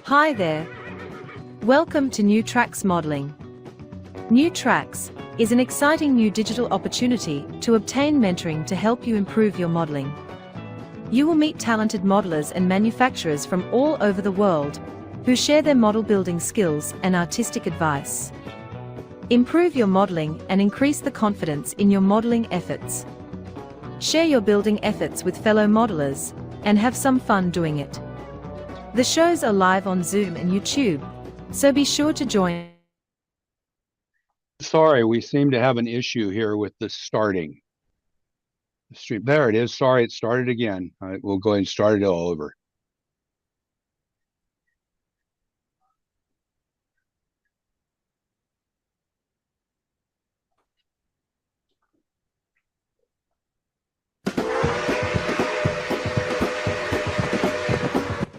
Hi there. Welcome to New Tracks Modeling. New Tracks is an exciting new digital opportunity to obtain mentoring to help you improve your modeling. You will meet talented modelers and manufacturers from all over the world who share their model building skills and artistic advice. Improve your modeling and increase the confidence in your modeling efforts. Share your building efforts with fellow modelers and have some fun doing it. The shows are live on Zoom and YouTube, so be sure to join. Sorry, we seem to have an issue here with the starting. The stream. There it is. Sorry, it started again. All right, we'll go ahead and start it all over.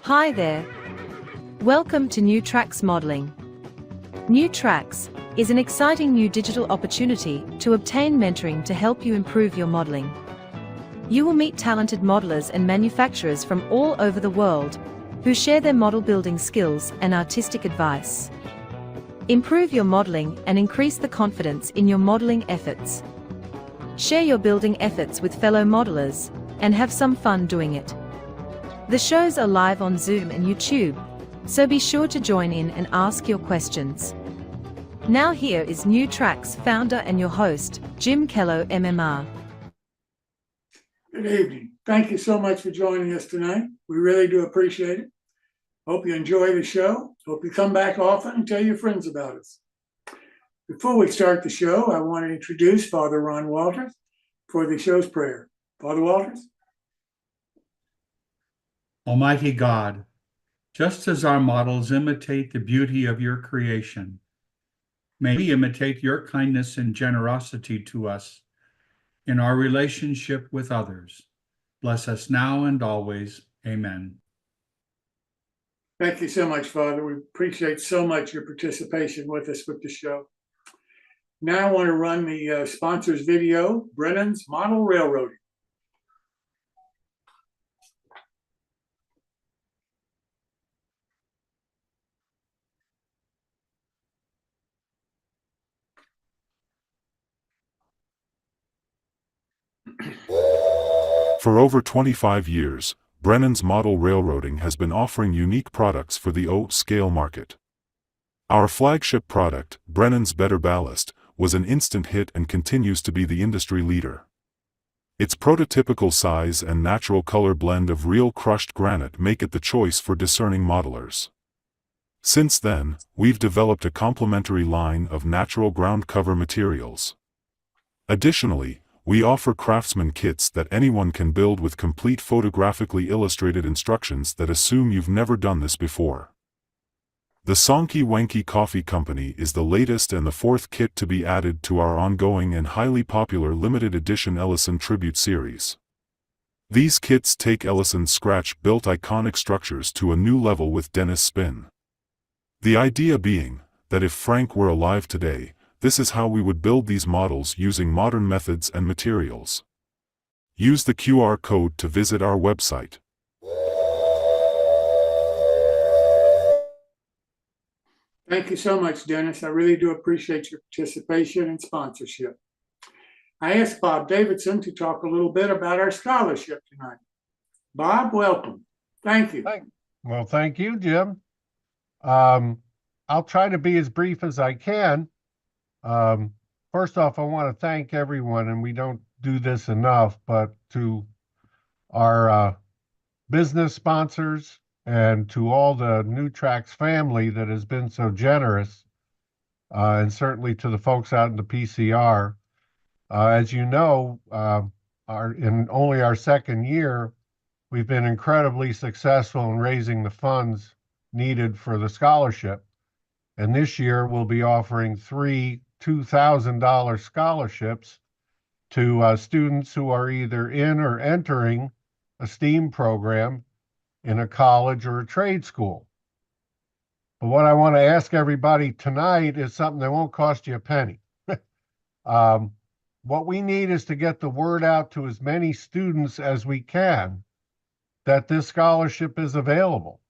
Hi there. Welcome to New Tracks Modeling. New Tracks is an exciting new digital opportunity to obtain mentoring to help you improve your modeling. You will meet talented modelers and manufacturers from all over the world who share their model building skills and artistic advice. Improve your modeling and increase the confidence in your modeling efforts. Share your building efforts with fellow modelers and have some fun doing it. The shows are live on Zoom and YouTube, so be sure to join in and ask your questions. Now here is New Tracks founder and your host, Jim Kello, NMRA. Good evening. Thank you so much for joining us tonight. We really do appreciate it. Hope you enjoy the show. Hope you come back often and tell your friends about us. Before we start the show, I want to introduce Father Ron Walters for the show's prayer. Father Walters? Almighty God, just as our models imitate the beauty of your creation, may we imitate your kindness and generosity to us in our relationship with others. Bless us now and always. Amen. Thank you so much, Father. We appreciate so much your participation with us with the show. Now I want to run the sponsor's video, Brennan's Model Railroading. For over 25 years, Brennan's Model Railroading has been offering unique products for the O-scale market. Our flagship product, Brennan's Better Ballast, was an instant hit and continues to be the industry leader. Its prototypical size and natural color blend of real crushed granite make it the choice for discerning modelers. Since then, we've developed a complementary line of natural ground cover materials. Additionally, we offer craftsman kits that anyone can build with complete photographically illustrated instructions that assume you've never done this before. The Sonky Wanky Coffee Company is the latest and the fourth kit to be added to our ongoing and highly popular limited edition Ellison Tribute series. These kits take Ellison's scratch-built iconic structures to a new level with Dennis spin. The idea being that if Frank were alive today, this is how we would build these models using modern methods and materials. Use the QR code to visit our website. Thank you so much, Dennis. I really do appreciate your participation and sponsorship. I asked Bob Davidson to talk a little bit about our scholarship tonight. Bob, welcome. Thank you. Well, thank you, Jim. I'll try to be as brief as I can. First off, I want to thank everyone, and we don't do this enough, but to our business sponsors and to all the New Tracks family that has been so generous, and certainly to the folks out in the PCR. As you know, in only our second year, we've been incredibly successful in raising the funds needed for the scholarship. And this year, we'll be offering 3 $2,000 scholarships to students who are either in or entering a STEAM program in a college or a trade school. But what I want to ask everybody tonight is something that won't cost you a penny. What we need is to get the word out to as many students as we can that this scholarship is available.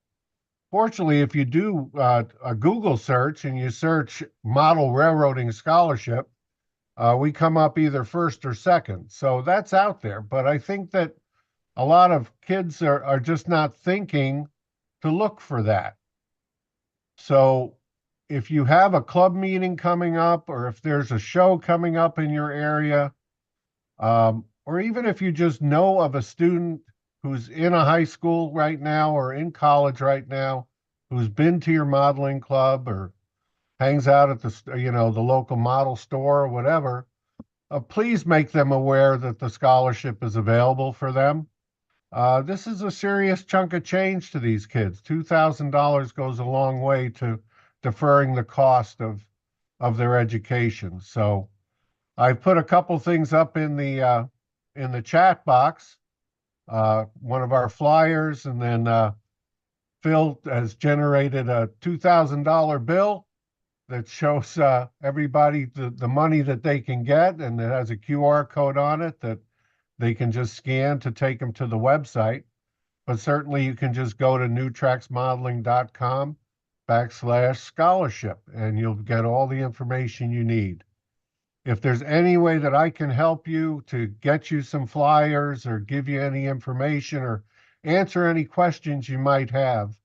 fortunately, if you do a Google search and you search model railroading scholarship, we come up either first or second. So that's out there. But I think that a lot of kids are just not thinking to look for that. So if you have a club meeting coming up, or if there's a show coming up in your area, or even if you just know of a student who's in a high school right now or in college right now, who's been to your modeling club or hangs out at the local model store or whatever, please make them aware that the scholarship is available for them. This is a serious chunk of change to these kids. $2,000 goes a long way to deferring the cost of their education. So I put a couple things up in the chat box. One of our flyers, and then Phil has generated a $2,000 bill that shows everybody the money that they can get, and it has a QR code on it that they can just scan to take them to the website. But certainly you can just go to newtracksmodeling.com/scholarship, and you'll get all the information you need. If there's any way that I can help you to get you some flyers or give you any information or answer any questions you might have,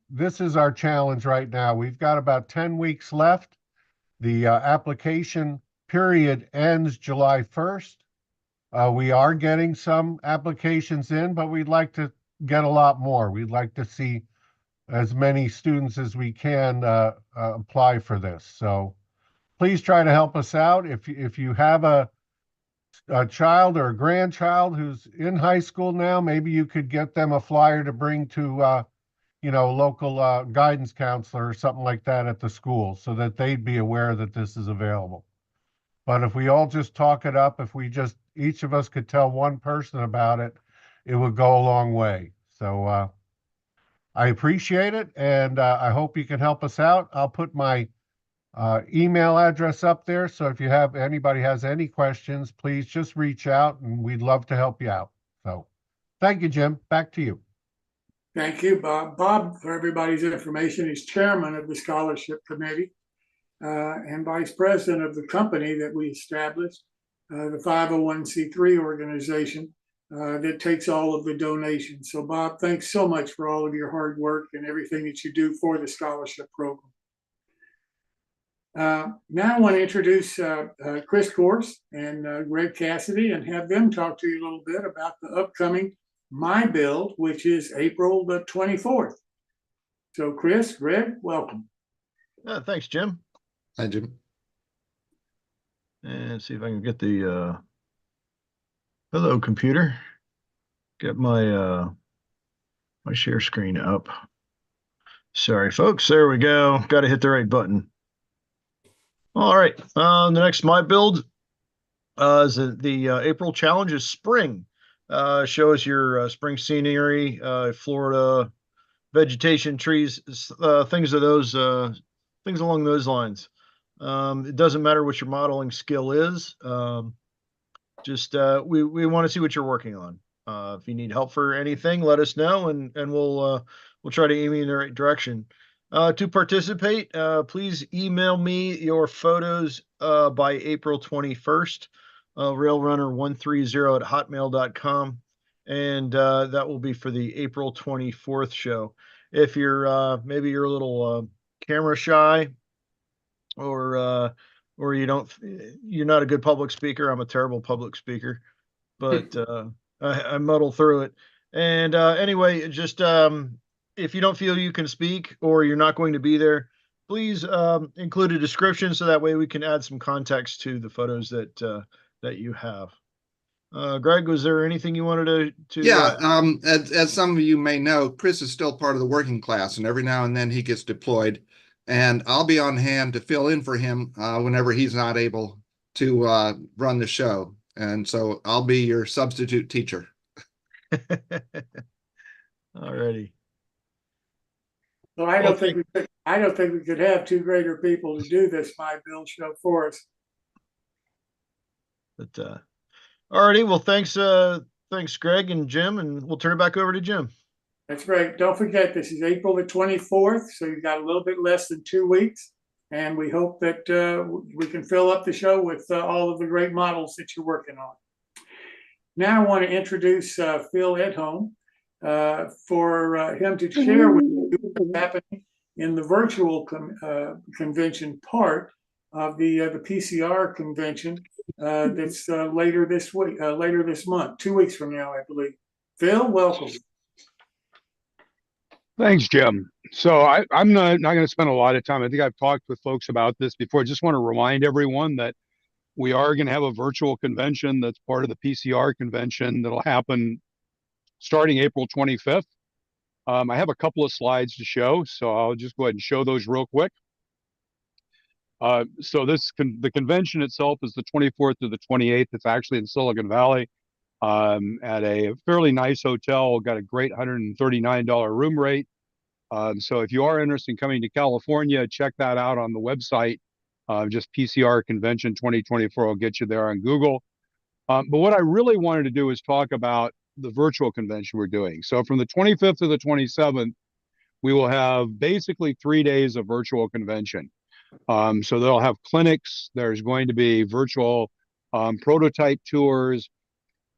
this is our challenge right now. We've got about 10 weeks left. The application period ends July 1st. We are getting some applications in, but we'd like to get a lot more. We'd like to see as many students as we can apply for this. So please try to help us out. If you have a child or a grandchild who's in high school now, maybe you could get them a flyer to bring to local guidance counselor or something like that at the school, so that they'd be aware that this is available. But if we all just talk it up, if we just each of us could tell one person about it, it would go a long way. So I appreciate it, and I hope you can help us out. I'll put my email address up there, so if anybody has any questions, please just reach out, and we'd love to help you out. So thank you, Jim. Back to you. Thank you, Bob. Bob, for everybody's information, is chairman of the scholarship committee and vice president of the company that we established, the 501c3 organization that takes all of the donations. So Bob, thanks so much for all of your hard work and everything that you do for the scholarship program. Now I want to introduce Chris Corse and Greg Cassidy and have them talk to you a little bit about the upcoming My Build, which is April the 24th. So Chris, Greg, welcome. Thanks, Jim. Hi, Jim. And see if I can get the hello computer. Get my my share screen up. Sorry, folks. There we go. Got to hit the right button. All right. The next My Build is the April challenge is spring. Shows your spring scenery, Florida vegetation, trees, things along those lines. It doesn't matter what your modeling skill is. Just we want to see what you're working on. If you need help for anything, let us know, and we'll try to aim you in the right direction. To participate, please email me your photos by April 21st, railrunner130@hotmail.com, and that will be for the April 24th show. If you're maybe you're a little camera shy, or you're not a good public speaker. I'm a terrible public speaker, but I muddle through it. And anyway, just if you don't feel you can speak or you're not going to be there, please include a description so that way we can add some context to the photos that you have. Greg, was there anything you wanted to Yeah, as some of you may know, Chris is still part of the working class, and every now and then he gets deployed, and I'll be on hand to fill in for him whenever he's not able to run the show. And so I'll be your substitute teacher. Alrighty. So I don't think we could have two greater people to do this My Build show for us. But alrighty, well, thanks Greg and Jim, and we'll turn it back over to Jim. That's great. Don't forget, this is April the 24th, so you've got a little bit less than 2 weeks. And we hope that we can fill up the show with all of the great models that you're working on. Now I want to introduce Phil Edholm for him to share with you what's happening in the virtual convention part of the PCR convention that's later this week, later this month, 2 weeks from now, I believe. Phil, welcome. Thanks, Jim. So I'm not going to spend a lot of time. I think I've talked with folks about this before. I just want to remind everyone that we are going to have a virtual convention that's part of the PCR convention that'll happen starting April 25th. I have a couple of slides to show, so I'll just go ahead and show those real quick. So the convention itself is the 24th to the 28th. It's actually in Silicon Valley at a fairly nice hotel. Got a great $139 room rate. So if you are interested in coming to California, check that out on the website. Just PCR Convention 2024 will get you there on Google. But what I really wanted to do is talk about the virtual convention we're doing. So from the 25th to the 27th, we will have basically 3 days of virtual convention. So they'll have clinics. There's going to be virtual prototype tours.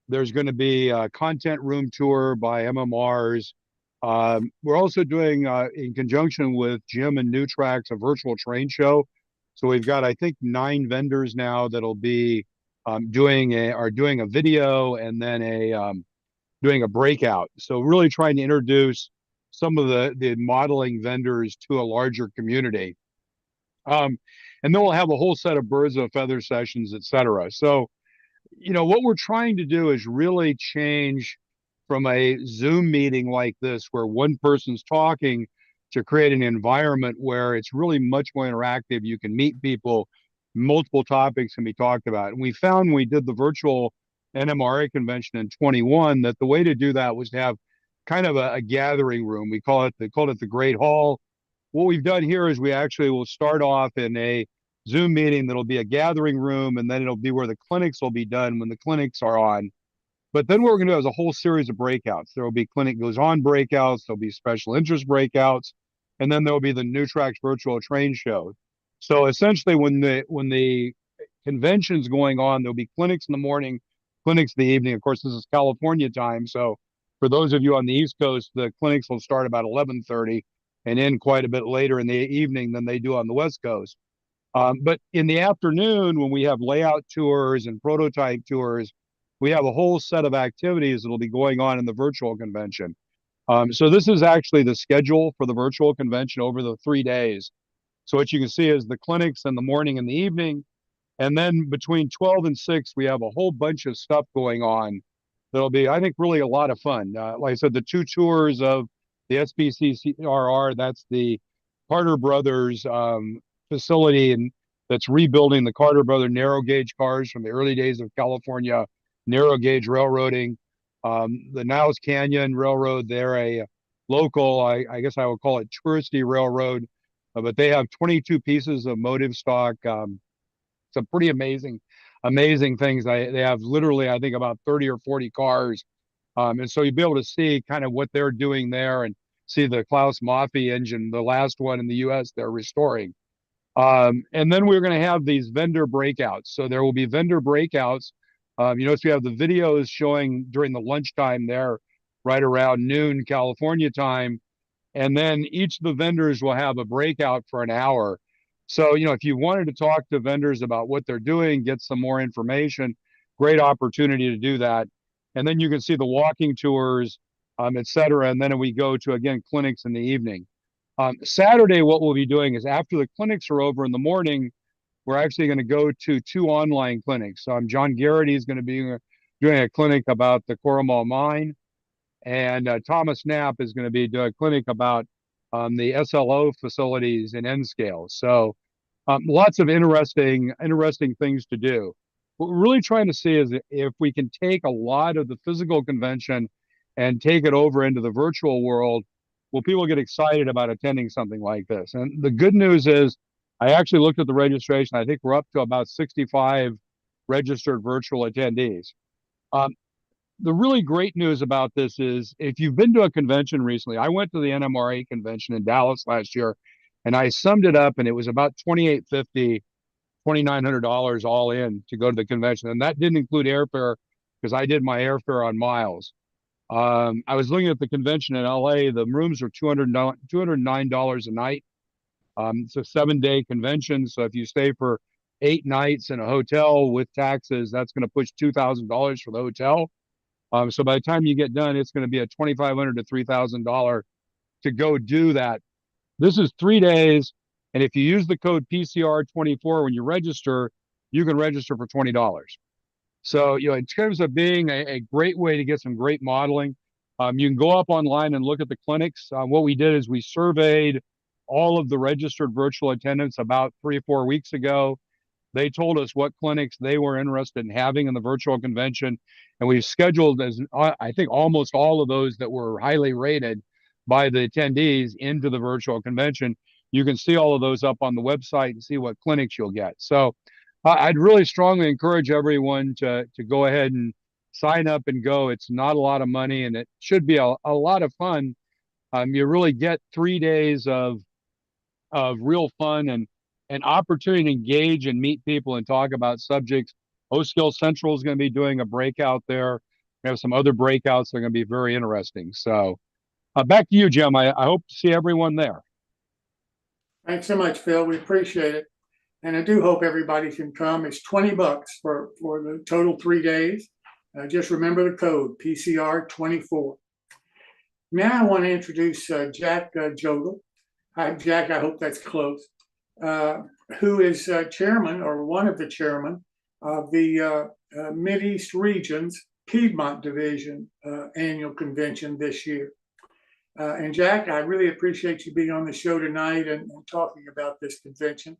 There's going to be a content room tour by MMRs. We're also doing, in conjunction with Jim and New Tracks, a virtual train show. So we've got, I think, 9 vendors now that'll be doing a video and then doing a breakout. So really trying to introduce some of the modeling vendors to a larger community. And then we'll have a whole set of birds of a feather sessions, et cetera. So, what we're trying to do is really change from a Zoom meeting like this, where one person's talking, to create an environment where it's really much more interactive. You can meet people, multiple topics can be talked about. And we found when we did the virtual NMRA convention in 21 that the way to do that was to have kind of a gathering room. They called it the Great Hall. What we've done here is we actually will start off in a Zoom meeting that'll be a gathering room, and then it'll be where the clinics will be done when the clinics are on. But then what we're going to do is a whole series of breakouts. There will be clinic goes on breakouts, there'll be special interest breakouts, and then there'll be the New Tracks virtual train show. So essentially when the convention's going on, there'll be clinics in the morning, clinics in the evening. Of course, this is California time. So for those of you on the East Coast, the clinics will start about 11:30 and end quite a bit later in the evening than they do on the West Coast. But in the afternoon, when we have layout tours and prototype tours, we have a whole set of activities that'll be going on in the virtual convention. So this is actually the schedule for the virtual convention over the 3 days. So what you can see is the clinics in the morning and the evening. And then between 12 and 6, we have a whole bunch of stuff going on that'll be, I think, really a lot of fun. Like I said, the 2 tours of the SBCCRR, that's the Carter Brothers facility, and that's rebuilding the Carter Brother narrow gauge cars from the early days of California narrow gauge railroading. The Niles Canyon Railroad, they're a local, I guess I would call it touristy railroad, but they have 22 pieces of motive stock. Some pretty amazing things. They have literally, I think, about 30 or 40 cars. And so you'll be able to see kind of what they're doing there and see the Klaus Maffei engine, the last one in the US they're restoring. And then we're going to have these vendor breakouts. So there will be vendor breakouts. You notice we have the videos showing during the lunchtime there, right around noon California time. And then each of the vendors will have a breakout for an hour. So, if you wanted to talk to vendors about what they're doing, get some more information, great opportunity to do that. And then you can see the walking tours, et cetera. And then we go to, again, clinics in the evening. Saturday, what we'll be doing is after the clinics are over in the morning, we're actually going to go to 2 online clinics. John Garrity is going to be doing a clinic about the Coromal mine, and Thomas Knapp is going to be doing a clinic about the SLO facilities in N-scale. So lots of interesting things to do. What we're really trying to see is if we can take a lot of the physical convention and take it over into the virtual world, will people get excited about attending something like this? And the good news is, I actually looked at the registration. I think we're up to about 65 registered virtual attendees. the really great news about this is if you've been to a convention recently, I went to the NMRA convention in Dallas last year, and I summed it up, and it was about $2,850, $2,900 all in to go to the convention. And that didn't include airfare because I did my airfare on miles. I was looking at the convention in LA. The rooms are $209 a night. It's a 7-day convention. So if you stay for 8 nights in a hotel with taxes, that's going to push $2,000 for the hotel. So by the time you get done, it's going to be a $2,500 to $3,000 to go do that. This is 3 days. And if you use the code PCR24 when you register, you can register for $20. So, in terms of being a great way to get some great modeling, you can go up online and look at the clinics. What we did is we surveyed all of the registered virtual attendants about 3 or 4 weeks ago. They told us what clinics they were interested in having in the virtual convention. And we've scheduled, I think, almost all of those that were highly rated by the attendees into the virtual convention. You can see all of those up on the website and see what clinics you'll get. So I'd really strongly encourage everyone to go ahead and sign up and go. It's not a lot of money, and it should be a lot of fun. You really get 3 days of real fun and an opportunity to engage and meet people and talk about subjects. O-Skill Central is going to be doing a breakout there. We have some other breakouts that are going to be very interesting. So back to you, Jim. I hope to see everyone there. Thanks so much, Phil. We appreciate it. And I do hope everybody can come. It's $20 for the total 3 days. Just remember the code, PCR24. Now I want to introduce Jack Jodel. Hi, Jack. I hope that's close. Who is chairman or one of the chairmen of the Mideast Region's Piedmont Division annual convention this year. And Jack, I really appreciate you being on the show tonight and talking about this convention,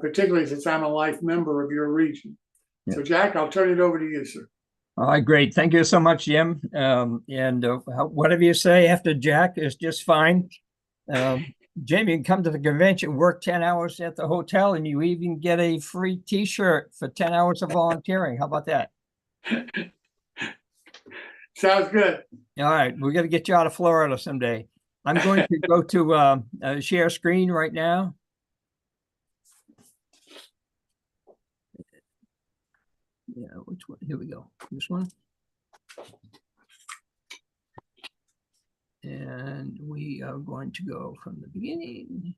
particularly since I'm a life member of your region. Yeah. So Jack, I'll turn it over to you, sir. All right, great. Thank you so much, Jim. And whatever you say after Jack is just fine. Jim, you can come to the convention, work 10 hours at the hotel, and you even get a free t-shirt for 10 hours of volunteering. How about that? Sounds good. All right, we're going to get you out of Florida someday. I'm going to go to share screen right now. Yeah, which one? Here we go. This one. And we are going to go from the beginning.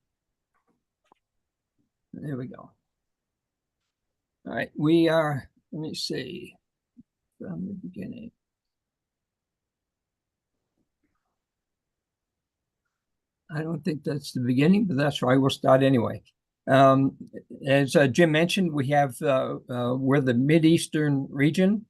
There we go. All right, we are, let me see, from the beginning. I don't think that's the beginning, but that's right. We'll start anyway. As Jim mentioned, we have, we're the Mideastern region.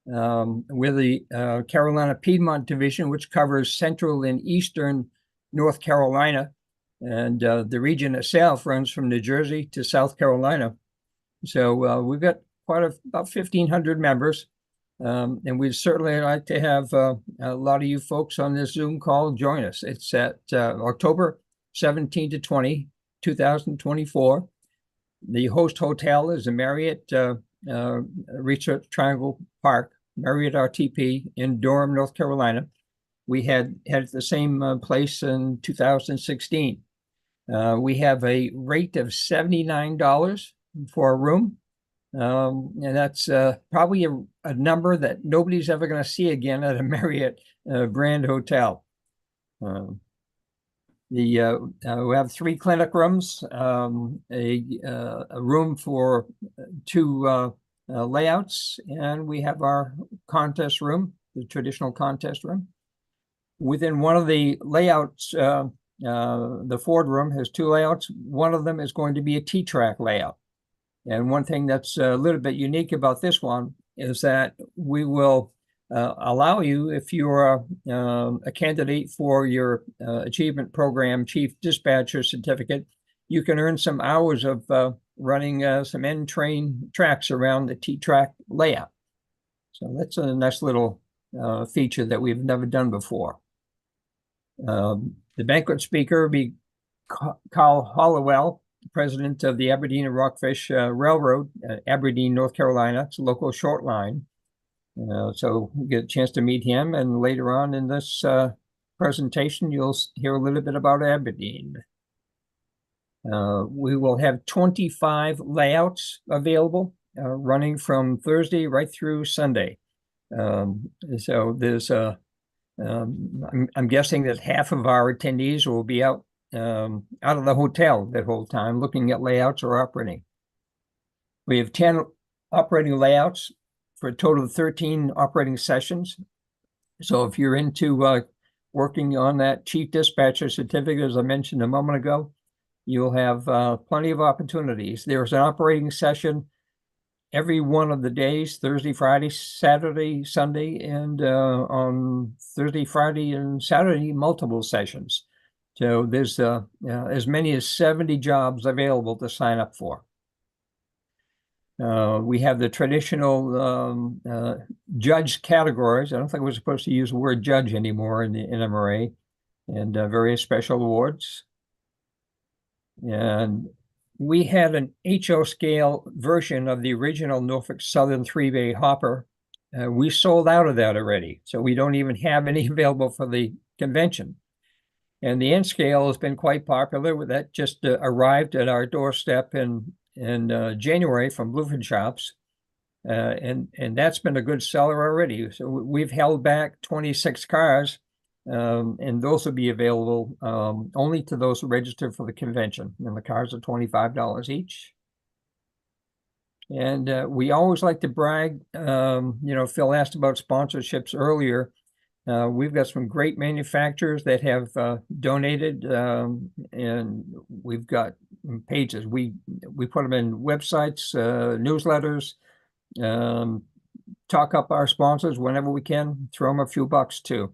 We're the Carolina Piedmont Division, which covers central and eastern North Carolina. And the region itself runs from New Jersey to South Carolina. So we've got about 1,500 members. And we'd certainly like to have a lot of you folks on this Zoom call join us. It's at October 17 to 20, 2024. The host hotel is the Marriott Research Triangle Park, Marriott RTP in Durham, North Carolina. We had the same place in 2016. We have a rate of $79 for a room. And that's probably a number that nobody's ever going to see again at a Marriott brand hotel. We have 3 clinic rooms, a room for 2 layouts, and we have our contest room, the traditional contest room. Within one of the layouts, the Ford room has 2 layouts. One of them is going to be a T-track layout. And one thing that's a little bit unique about this one is that we will allow you, if you're a candidate for your Achievement Program Chief Dispatcher Certificate, you can earn some hours of running some N-train tracks around the T-track layout. So that's a nice little feature that we've never done before. The banquet speaker will be Carl Hollowell, president of the Aberdeen and Rockfish Railroad, Aberdeen, North Carolina. It's a local short line. So you get a chance to meet him, and later on in this presentation, you'll hear a little bit about Aberdeen. We will have 25 layouts available, running from Thursday right through Sunday. So there's I'm guessing that half of our attendees will be out of the hotel that whole time looking at layouts or operating. We have 10 operating layouts for a total of 13 operating sessions. So if you're into working on that chief dispatcher certificate, as I mentioned a moment ago, you'll have plenty of opportunities. There's an operating session every one of the days, Thursday, Friday, Saturday, Sunday, and on Thursday, Friday, and Saturday, multiple sessions. So there's as many as 70 jobs available to sign up for. We have the traditional judge categories. I don't think we're supposed to use the word judge anymore in the NMRA, and various special awards. And we had an HO scale version of the original Norfolk Southern 3-bay hopper. We sold out of that already, so we don't even have any available for the convention. And the N scale has been quite popular. That just arrived at our doorstep in January from Bluefin Shops, and that's been a good seller already. So we've held back 26 cars, and those will be available only to those who register for the convention. And the cars are $25 each. And we always like to brag. Phil asked about sponsorships earlier. We've got some great manufacturers that have donated, and we've got pages. We put them in websites, newsletters, talk up our sponsors whenever we can, throw them a few bucks too.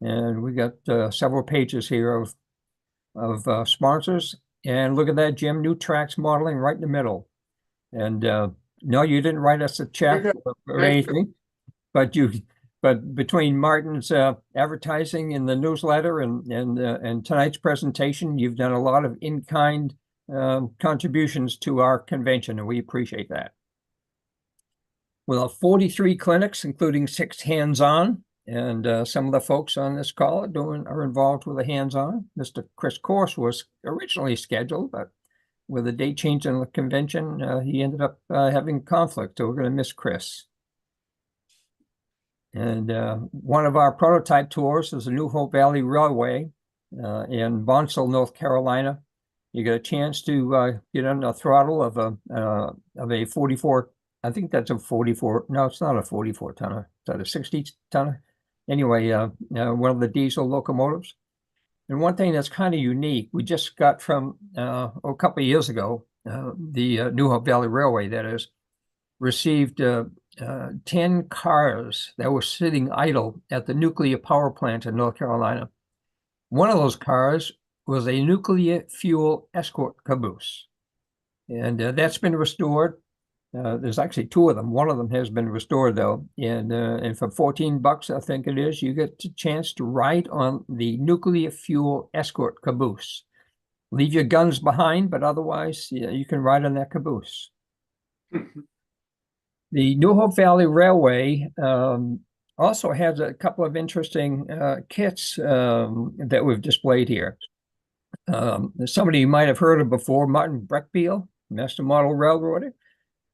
And we got several pages here of sponsors. And look at that, Jim, New Tracks Modeling right in the middle. And no, you didn't write us a check or anything, but between Martin's advertising in the newsletter and tonight's presentation, you've done a lot of in-kind contributions to our convention, and we appreciate that. We'll have 43 clinics, including 6 hands-on, and some of the folks on this call are involved with the hands-on. Mr. Chris Corse was originally scheduled, but with the date change in the convention, he ended up having conflict, so we're going to miss Chris. And one of our prototype tours is the New Hope Valley Railway in Bonsall, North Carolina. You get a chance to get on the throttle of a 44. I think that's a 44. No, it's not a 44 tonner. Is that a 60 tonner? Anyway, one of the diesel locomotives. And one thing that's kind of unique, we just got from a couple of years ago, the New Hope Valley Railway, that is, received 10 cars that were sitting idle at the nuclear power plant in North Carolina. One of those cars was a nuclear fuel escort caboose. And that's been restored. There's actually 2 of them. One of them has been restored, though. And for $14, I think it is, you get a chance to ride on the nuclear fuel escort caboose. Leave your guns behind, but otherwise, you can ride on that caboose. The New Hope Valley Railway also has a couple of interesting kits that we've displayed here. Somebody you might have heard of before, Martin Breckbiel, Master Model Railroader,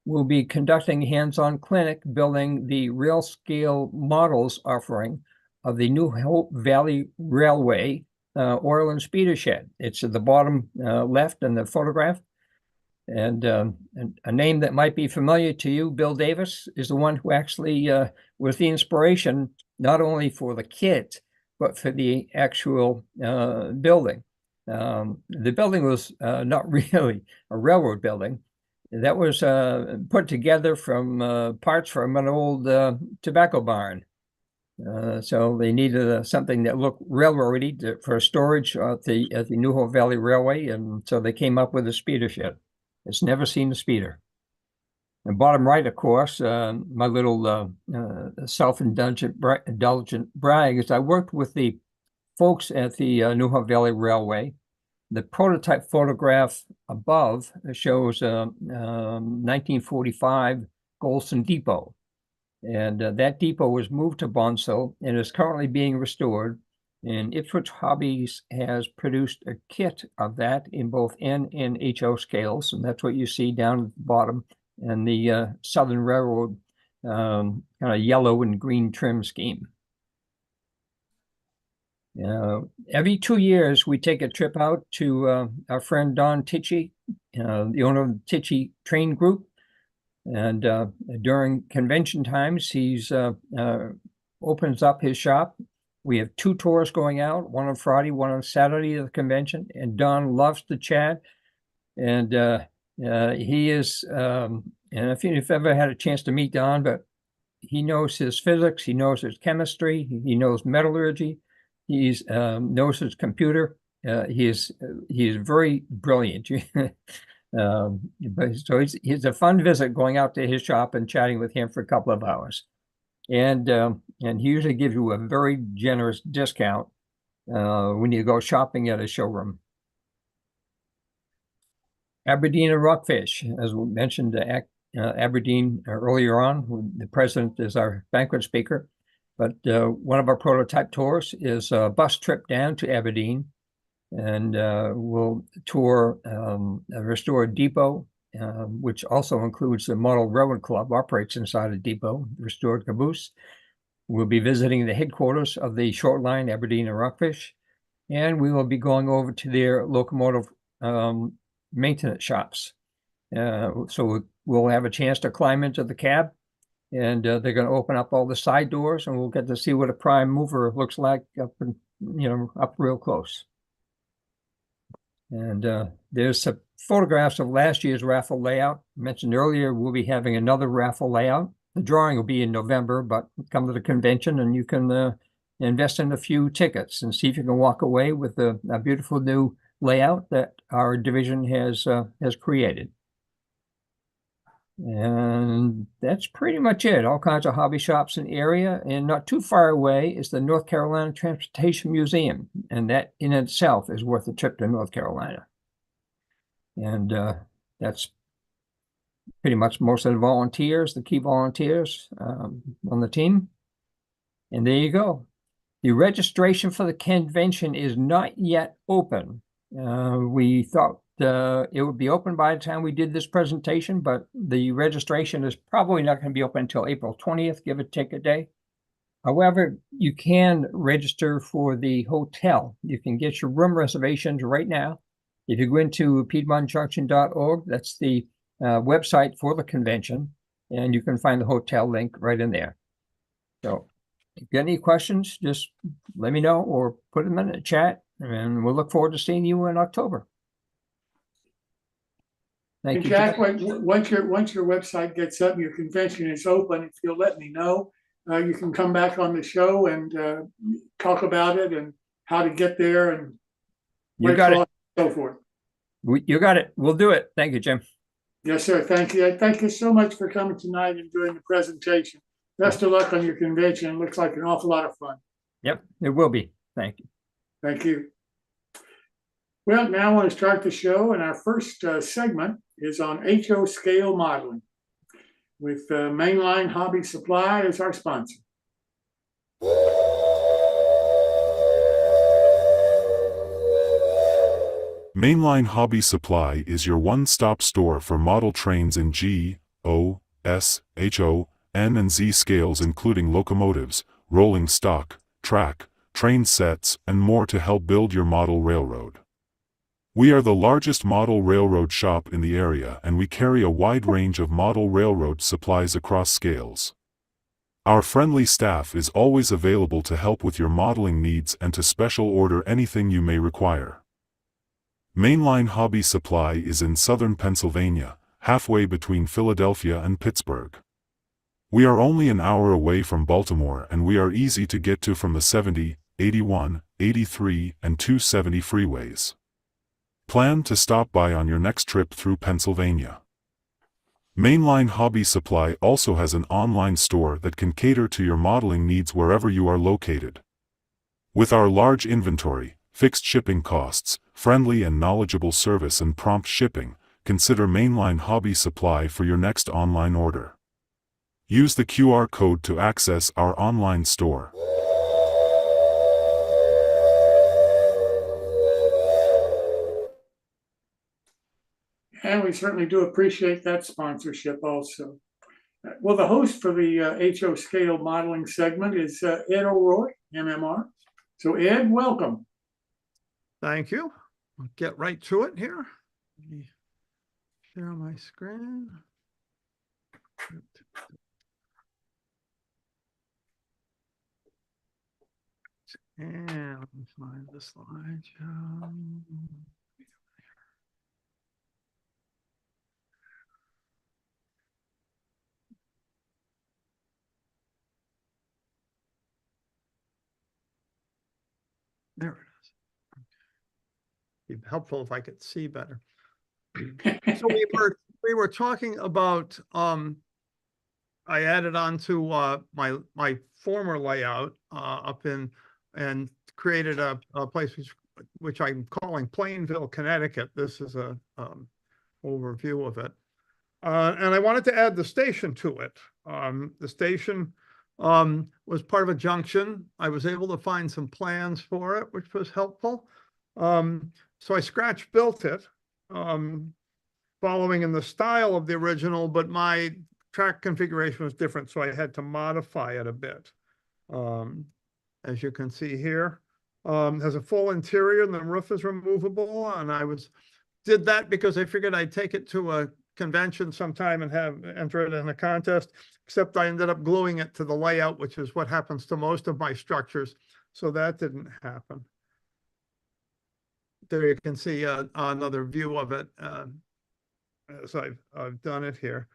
will be conducting a hands-on clinic building the rail scale models offering of the New Hope Valley Railway oil and speeder shed. It's at the bottom left in the photograph. And a name that might be familiar to you, Bill Davis, is the one who actually was the inspiration, not only for the kit, but for the actual building. The building was not really a railroad building. That was put together from parts from an old tobacco barn. So they needed something that looked railroady for storage at the New Hope Valley Railway, and so they came up with a speeder shed. It's never seen a speeder. And bottom right, of course, my little self-indulgent brag is I worked with the folks at the New Hope Valley Railway. The prototype photograph above shows 1945 Golson Depot. And that depot was moved to Bonsall and is currently being restored. And Ipswich Hobbies has produced a kit of that in both N and HO scales, and that's what you see down at the bottom, and the Southern Railroad kind of yellow and green trim scheme. Every 2 years, we take a trip out to our friend Don Tichy, the owner of the Tichy Train Group. And during convention times, he's opens up his shop. We have 2 tours going out, one on Friday, one on Saturday of the convention. And Don loves to chat. And he is, and if you've ever had a chance to meet Don, but he knows his physics, he knows his chemistry, he knows metallurgy, he knows his computer. He is very brilliant. But so it's a fun visit going out to his shop and chatting with him for a couple of hours. And he usually gives you a very generous discount when you go shopping at a showroom. Aberdeen and Rockfish, as we mentioned, Aberdeen earlier on, the president is our banquet speaker. But one of our prototype tours is a bus trip down to Aberdeen, and we'll tour a restored depot, which also includes the Model Railroad Club, operates inside a depot, restored Caboose. We'll be visiting the headquarters of the short line, Aberdeen and Rockfish, and we will be going over to their locomotive maintenance shops. So we'll have a chance to climb into the cab, and they're going to open up all the side doors, and we'll get to see what a prime mover looks like up real close. And there's some photographs of last year's raffle layout. I mentioned earlier, we'll be having another raffle layout. The drawing will be in November, but come to the convention and you can invest in a few tickets and see if you can walk away with a beautiful new layout that our division has created. And that's pretty much it. All kinds of hobby shops in the area, and not too far away is the North Carolina Transportation Museum, and that in itself is worth a trip to North Carolina. And that's pretty much most of the volunteers, the key volunteers on the team. And there you go. The registration for the convention is not yet open. We thought it would be open by the time we did this presentation, but the registration is probably not going to be open until April 20th, give or take a day. However, you can register for the hotel. You can get your room reservations right now. If you go into PiedmontJunction.org, that's the website for the convention, and you can find the hotel link right in there. So if you get any questions, just let me know or put them in the chat, and we'll look forward to seeing you in October. Thank you, Jack. Once your website gets up, your convention is open. If you'll let me know, you can come back on the show and talk about it and how to get there and you got it. So forth. You got it. We'll do it. Thank you, Jim. Yes, sir. Thank you. Thank you so much for coming tonight and doing the presentation. Best of luck on your convention. It looks like an awful lot of fun. Yep, it will be. Thank you. Thank you. Well, now I want to start the show, and our first segment is on HO scale modeling with Mainline Hobby Supply as our sponsor. Mainline Hobby Supply is your one-stop store for model trains in G, O, S, HO, N and Z scales, including locomotives, rolling stock, track, train sets, and more to help build your model railroad. We are the largest model railroad shop in the area, and we carry a wide range of model railroad supplies across scales. Our friendly staff is always available to help with your modeling needs and to special order anything you may require. Mainline Hobby Supply is in southern Pennsylvania, halfway between Philadelphia and Pittsburgh. We are only an hour away from Baltimore, and we are easy to get to from the 70, 81, 83, and 270 freeways. Plan to stop by on your next trip through Pennsylvania. Mainline Hobby Supply also has an online store that can cater to your modeling needs wherever you are located. With our large inventory, fixed shipping costs, friendly and knowledgeable service and prompt shipping, consider Mainline Hobby Supply for your next online order. Use the QR code to access our online store. And we certainly do appreciate that sponsorship also. Well, the host for the HO scale modeling segment is Ed O'Roy, MMR. So Ed, welcome. Thank you. I'll get right to it here. Let me share my screen. And let me find the slideshow. There it is. Okay. Be helpful if I could see better. So we were talking about I added on to my former layout up in and created a place which I'm calling Plainville, Connecticut. This is a overview of it. And I wanted to add the station to it. The station was part of a junction. I was able to find some plans for it, which was helpful. So I scratch built it, following in the style of the original, but my track configuration was different, so I had to modify it a bit. As you can see here, has a full interior and the roof is removable. And I did that because I figured I'd take it to a convention sometime and enter it in a contest, except I ended up gluing it to the layout, which is what happens to most of my structures. So that didn't happen. There you can see another view of it as I've done it here.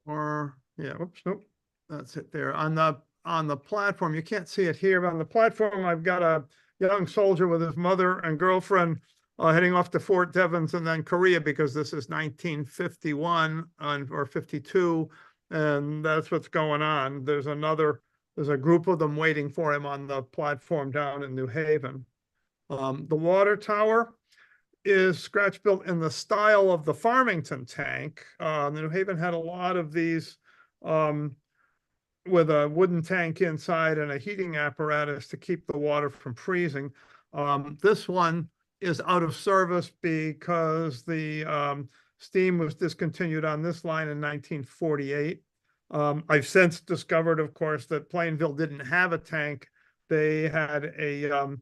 Oops, nope, that's it there. On the platform, you can't see it here, but on the platform, I've got a young soldier with his mother and girlfriend heading off to Fort Devens and then Korea, because this is 1951 or 52, and that's what's going on. There's a group of them waiting for him on the platform down in New Haven. The water tower is scratch built in the style of the Farmington tank. New Haven had a lot of these with a wooden tank inside and a heating apparatus to keep the water from freezing. This one is out of service because the steam was discontinued on this line in 1948. I've since discovered, of course, that Plainville didn't have a tank. They had a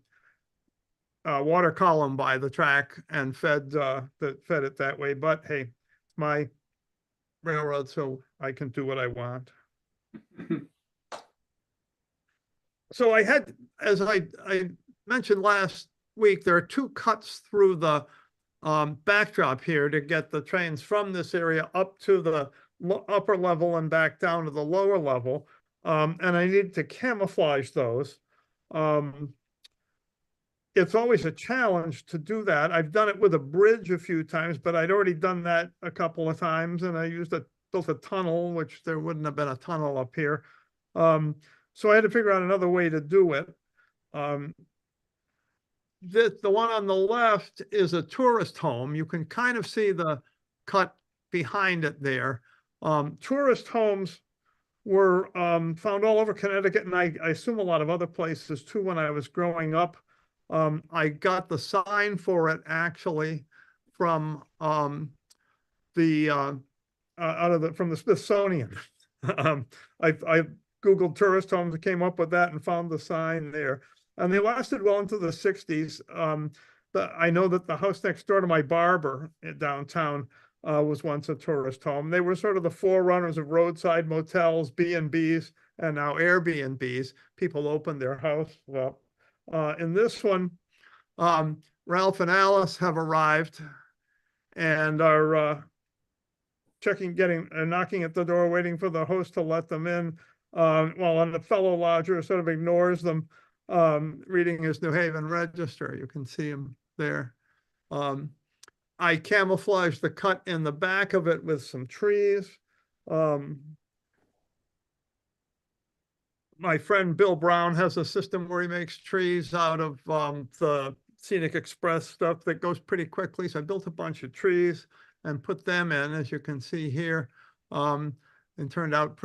water column by the track and fed it that way. But hey, it's my railroad, so I can do what I want. So I had, as I mentioned last week, there are two cuts through the backdrop here to get the trains from this area up to the upper level and back down to the lower level. And I needed to camouflage those. It's always a challenge to do that. I've done it with a bridge a few times, but I'd already done that a couple of times, and I built a tunnel, which there wouldn't have been a tunnel up here. So I had to figure out another way to do it. The one on the left is a tourist home. You can kind of see the cut behind it there. Tourist homes were found all over Connecticut, and I assume a lot of other places too when I was growing up. I got the sign for it actually from the Smithsonian. I Googled tourist homes and came up with that and found the sign there. And they lasted well into the 60s. I know that the house next door to my barber in downtown was once a tourist home. They were sort of the forerunners of roadside motels, B&Bs, and now Airbnbs. People opened their house up. In this one, Ralph and Alice have arrived and are knocking at the door, waiting for the host to let them in. And the fellow lodger sort of ignores them, reading his New Haven Register. You can see him there. I camouflaged the cut in the back of it with some trees. My friend Bill Brown has a system where he makes trees out of the Scenic Express stuff that goes pretty quickly. So I built a bunch of trees, and put them in, as you can see here. And they've turned out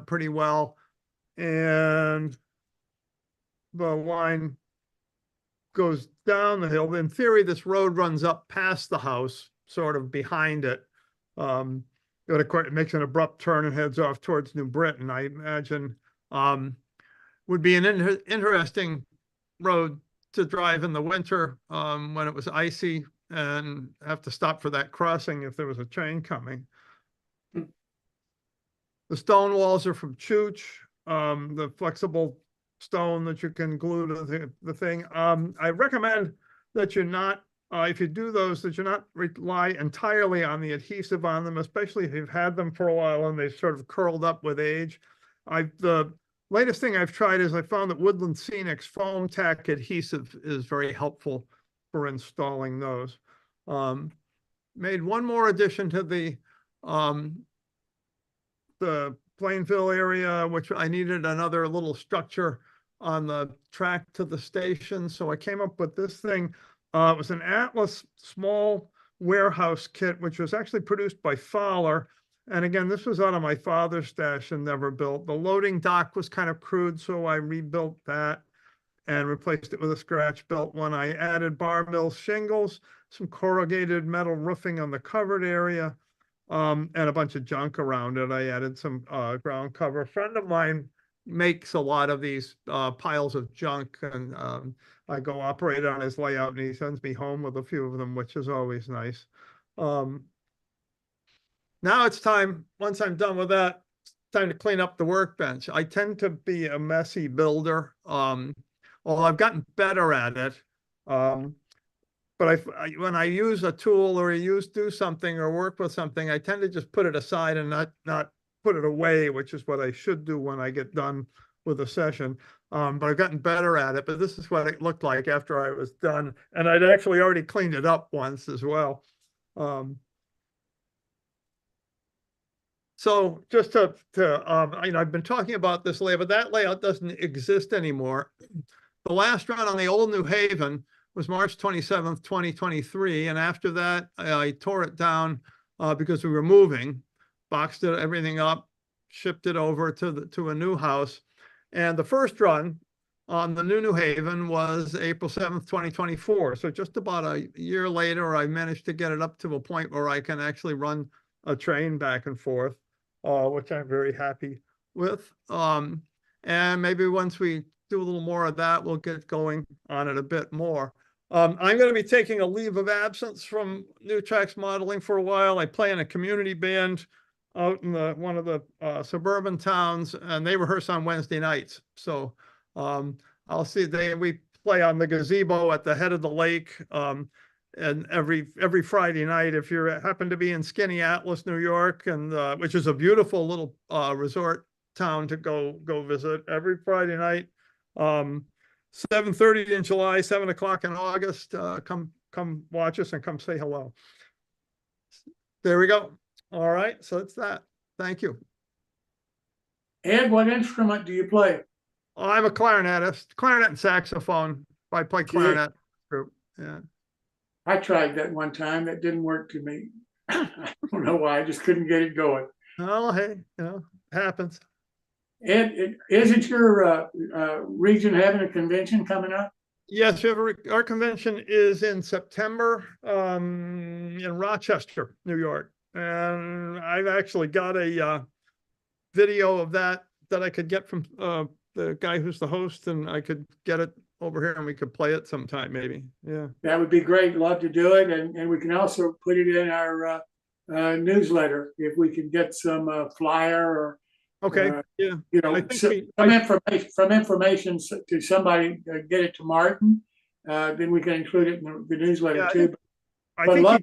pretty well. And the line goes down the hill. In theory, this road runs up past the house, sort of behind it. But of course, it makes an abrupt turn and heads off towards New Britain. I imagine would be an interesting road to drive in the winter when it was icy and have to stop for that crossing if there was a train coming. The stone walls are from Chooch, the flexible stone that you can glue to the thing. I recommend that you're not, if you do those, that you're not rely entirely on the adhesive on them, especially if you've had them for a while and they've sort of curled up with age. The latest thing I've tried is I found that Woodland Scenic's foam tack adhesive is very helpful for installing those. Made one more addition to the Plainville area, which I needed another little structure on the track to the station. So I came up with this thing. It was an Atlas small warehouse kit, which was actually produced by Fowler. And again, this was out of my father's stash and never built. The loading dock was kind of crude, so I rebuilt that and replaced it with a scratch-built one. I added bar mill shingles, some corrugated metal roofing on the covered area, and a bunch of junk around it. I added some ground cover. A friend of mine makes a lot of these piles of junk, and I go operate on his layout, and he sends me home with a few of them, which is always nice. Now it's time, once I'm done with that, it's time to clean up the workbench. I tend to be a messy builder, although I've gotten better at it. But when I use a tool or do something or work with something, I tend to just put it aside and not put it away, which is what I should do when I get done with a session. But I've gotten better at it. But this is what it looked like after I was done. And I'd actually already cleaned it up once as well. So just to I've been talking about this layout, but that layout doesn't exist anymore. The last run on the old New Haven was March 27th, 2023. And after that, I tore it down because we were moving, boxed everything up, shipped it over to a new house. And the first run on the New Haven was April 7th, 2024. So just about a year later, I managed to get it up to a point where I can actually run a train back and forth, which I'm very happy with. And maybe once we do a little more of that, we'll get going on it a bit more. I'm going to be taking a leave of absence from New Tracks Modeling for a while. I play in a community band out in one of the suburban towns, and they rehearse on Wednesday nights. So I'll see. We play on the gazebo at the head of the lake, and every Friday night. If you happen to be in Skinny Atlas, New York, and which is a beautiful little resort town to go visit, every Friday night. 7:30 in July, 7 o'clock in August. Come watch us and come say hello. There we go. All right, so it's that. Thank you. Ed, what instrument do you play? I'm a clarinetist, clarinet and saxophone. I play clarinet group. Yeah. I tried that one time. That didn't work to me. I don't know why. I just couldn't get it going. Oh, hey, happens. Ed, isn't your region having a convention coming up? Yes, our convention is in September in Rochester, New York. And I've actually got a video of that I could get from the guy who's the host, and I could get it over here and we could play it sometime maybe. Yeah. That would be great. Love to do it. And we can also put it in our newsletter if we can get some flyer or okay. Yeah. Some information to somebody, get it to Martin. Then we can include it in the newsletter too. I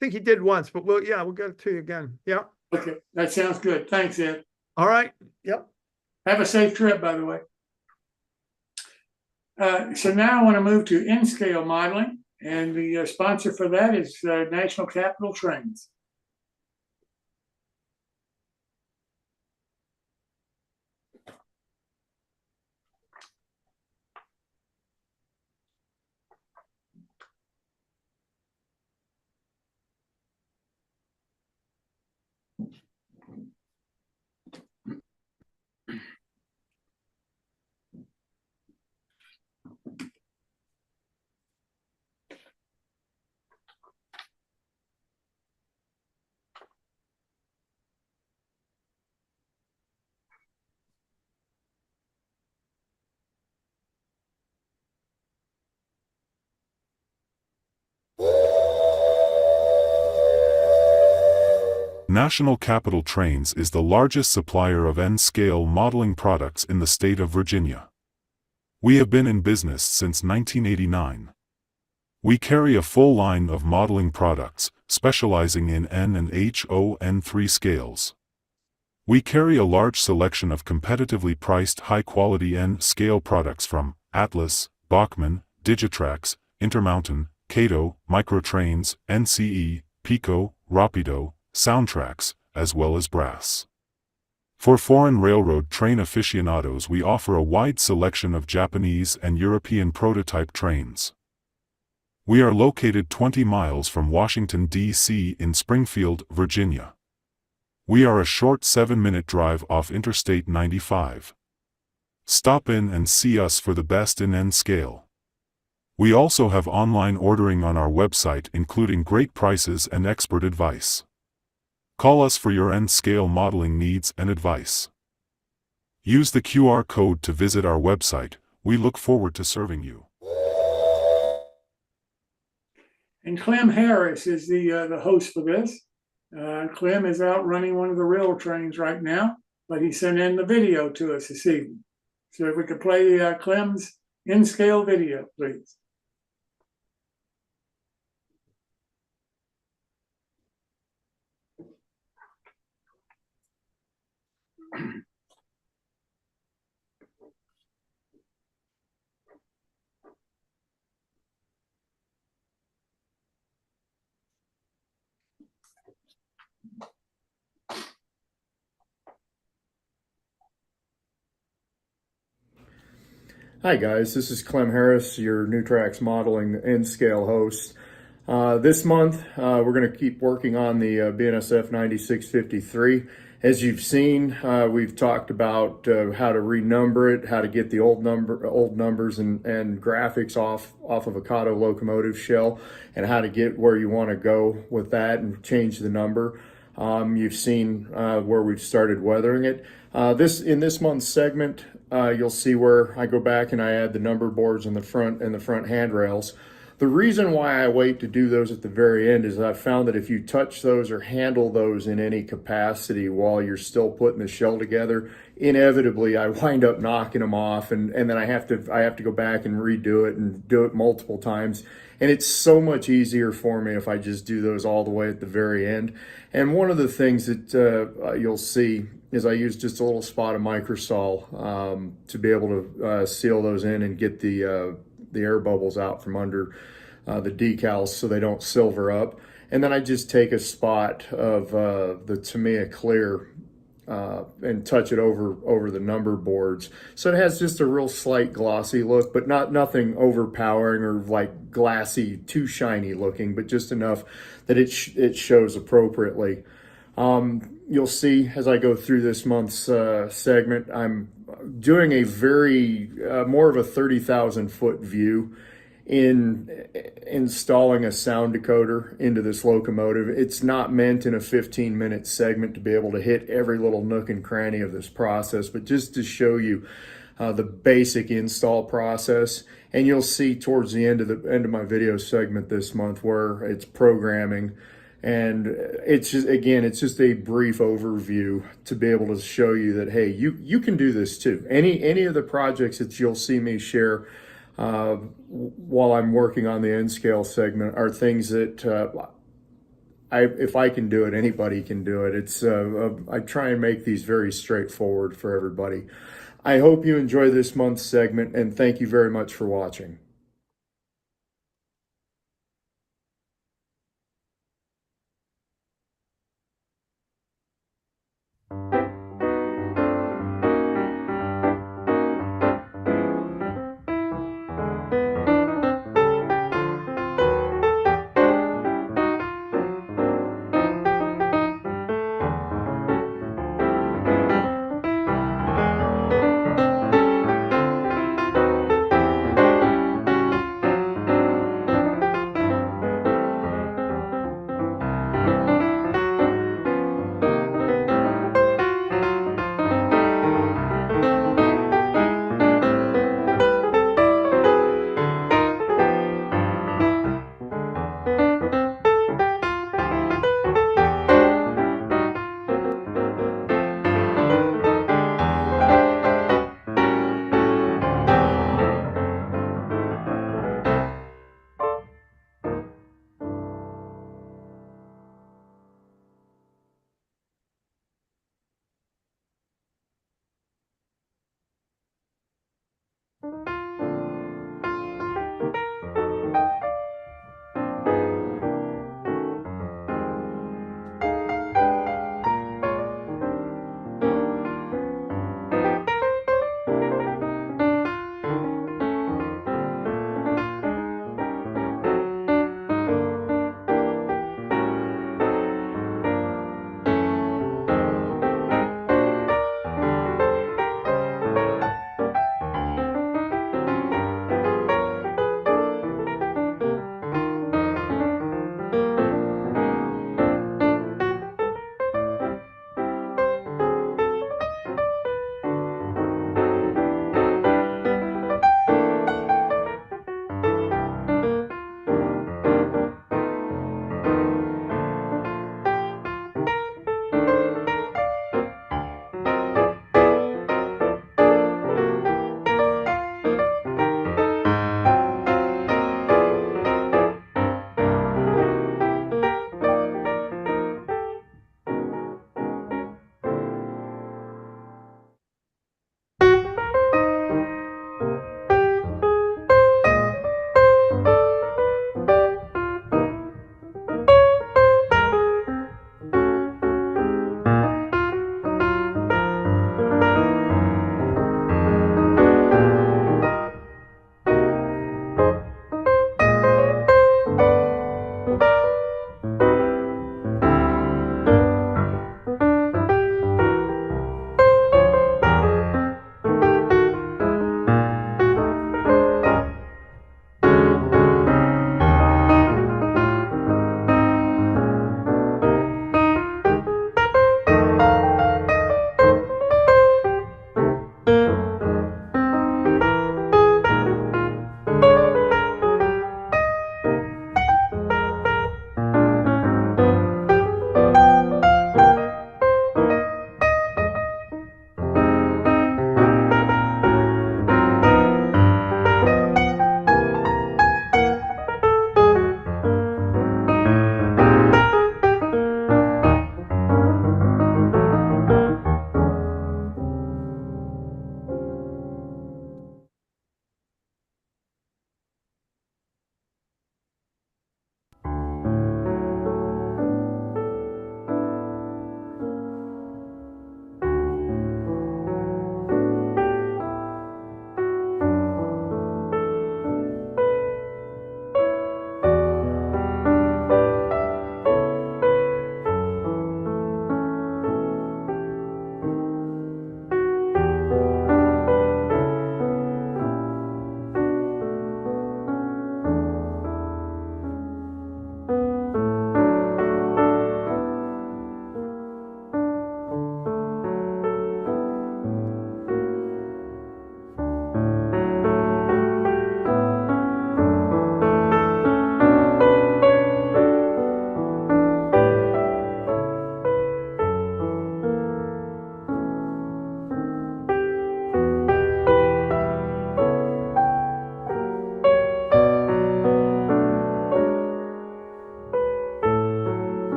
think he did once, but we'll get it to you again. Yeah. Okay, that sounds good. Thanks, Ed. All right. Yep. Have a safe trip, by the way. So now I want to move to N-scale modeling, and the sponsor for that is National Capital Trains. National Capital Trains is the largest supplier of N-scale modeling products in the state of Virginia. We have been in business since 1989. We carry a full line of modeling products, specializing in N and HO-N3 scales. We carry a large selection of competitively priced high-quality N-scale products from Atlas, Bachmann, Digitrax, Intermountain, Cato, Microtrains, NCE, Pico, Rapido, Soundtrax, as well as Brass. For foreign railroad train aficionados, we offer a wide selection of Japanese and European prototype trains. We are located 20 miles from Washington, D.C. in Springfield, Virginia. We are a short 7-minute drive off Interstate 95. Stop in and see us for the best in N-scale. We also have online ordering on our website, including great prices and expert advice. Call us for your N-scale modeling needs and advice. Use the QR code to visit our website. We look forward to serving you. And Clem Harris is the host for this. Clem is out running one of the rail trains right now, but he sent in the video to us this evening. So if we could play Clem's N-scale video, please. Hi guys, this is Clem Harris, your NewTrax Modeling N-scale host. This month, we're going to keep working on the BNSF 9653. As you've seen, we've talked about how to renumber it, how to get the old numbers and graphics off of a Cato locomotive shell, and how to get where you want to go with that and change the number. You've seen where we've started weathering it. In this month's segment, you'll see where I go back and I add the number boards in the front and the front handrails. The reason why I wait to do those at the very end is I've found that if you touch those or handle those in any capacity while you're still putting the shell together, inevitably I wind up knocking them off, and then I have to go back and redo it and do it multiple times. And it's so much easier for me if I just do those all the way at the very end. And one of the things that you'll see is I use just a little spot of microsol to be able to seal those in and get the air bubbles out from under the decals so they don't silver up. And then I just take a spot of the Tamiya Clear and touch it over the number boards. So it has just a real slight glossy look, but nothing overpowering or like glassy, too shiny looking, but just enough that it shows appropriately. You'll see as I go through this month's segment, I'm doing a very more of a 30,000 foot view in installing a sound decoder into this locomotive. It's not meant in a 15-minute segment to be able to hit every little nook and cranny of this process, but just to show you the basic install process. And you'll see towards the end of my video segment this month where it's programming. And it's just a brief overview to be able to show you that, hey, you can do this too. Any of the projects that you'll see me share while I'm working on the N-scale segment are things that if I can do it, anybody can do it. I try and make these very straightforward for everybody. I hope you enjoy this month's segment, and thank you very much for watching.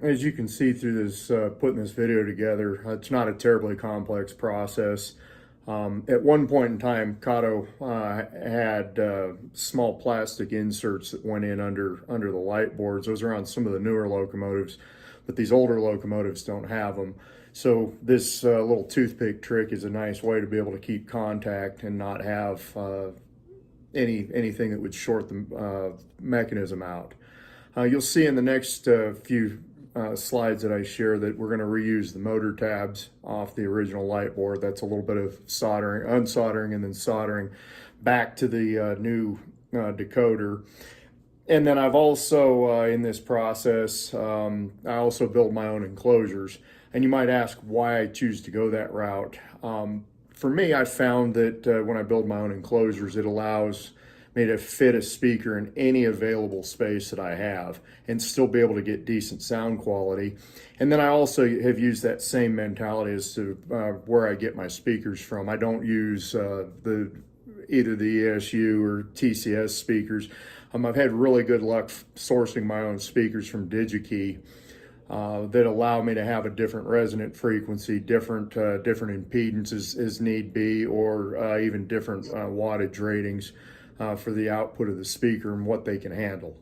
as you can see through this, putting this video together, it's not a terribly complex process. At one point in time, Kato had small plastic inserts that went in under the light boards. Those are on some of the newer locomotives, but these older locomotives don't have them. So this little toothpick trick is a nice way to be able to keep contact and not have anything that would short the mechanism out. You'll see in the next few slides that I share that we're going to reuse the motor tabs off the original light board. That's a little bit of soldering, unsoldering, and then soldering back to the new decoder. And then I've also, in this process, I also build my own enclosures. And you might ask why I choose to go that route. For me, I found that when I build my own enclosures, it allows me to fit a speaker in any available space that I have and still be able to get decent sound quality. And then I also have used that same mentality as to where I get my speakers from. I don't use either the ESU or TCS speakers. I've had really good luck sourcing my own speakers from DigiKey that allow me to have a different resonant frequency, different impedances as need be, or even different wattage ratings for the output of the speaker and what they can handle.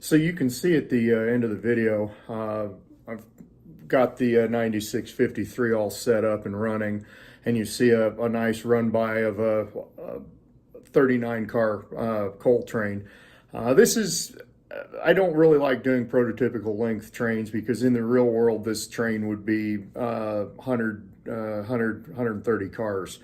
So you can see at the end of the video, I've got the 9653 all set up and running, and you see a nice run by of a 39 car coal train. I don't really like doing prototypical length trains because in the real world, this train would be 130 cars.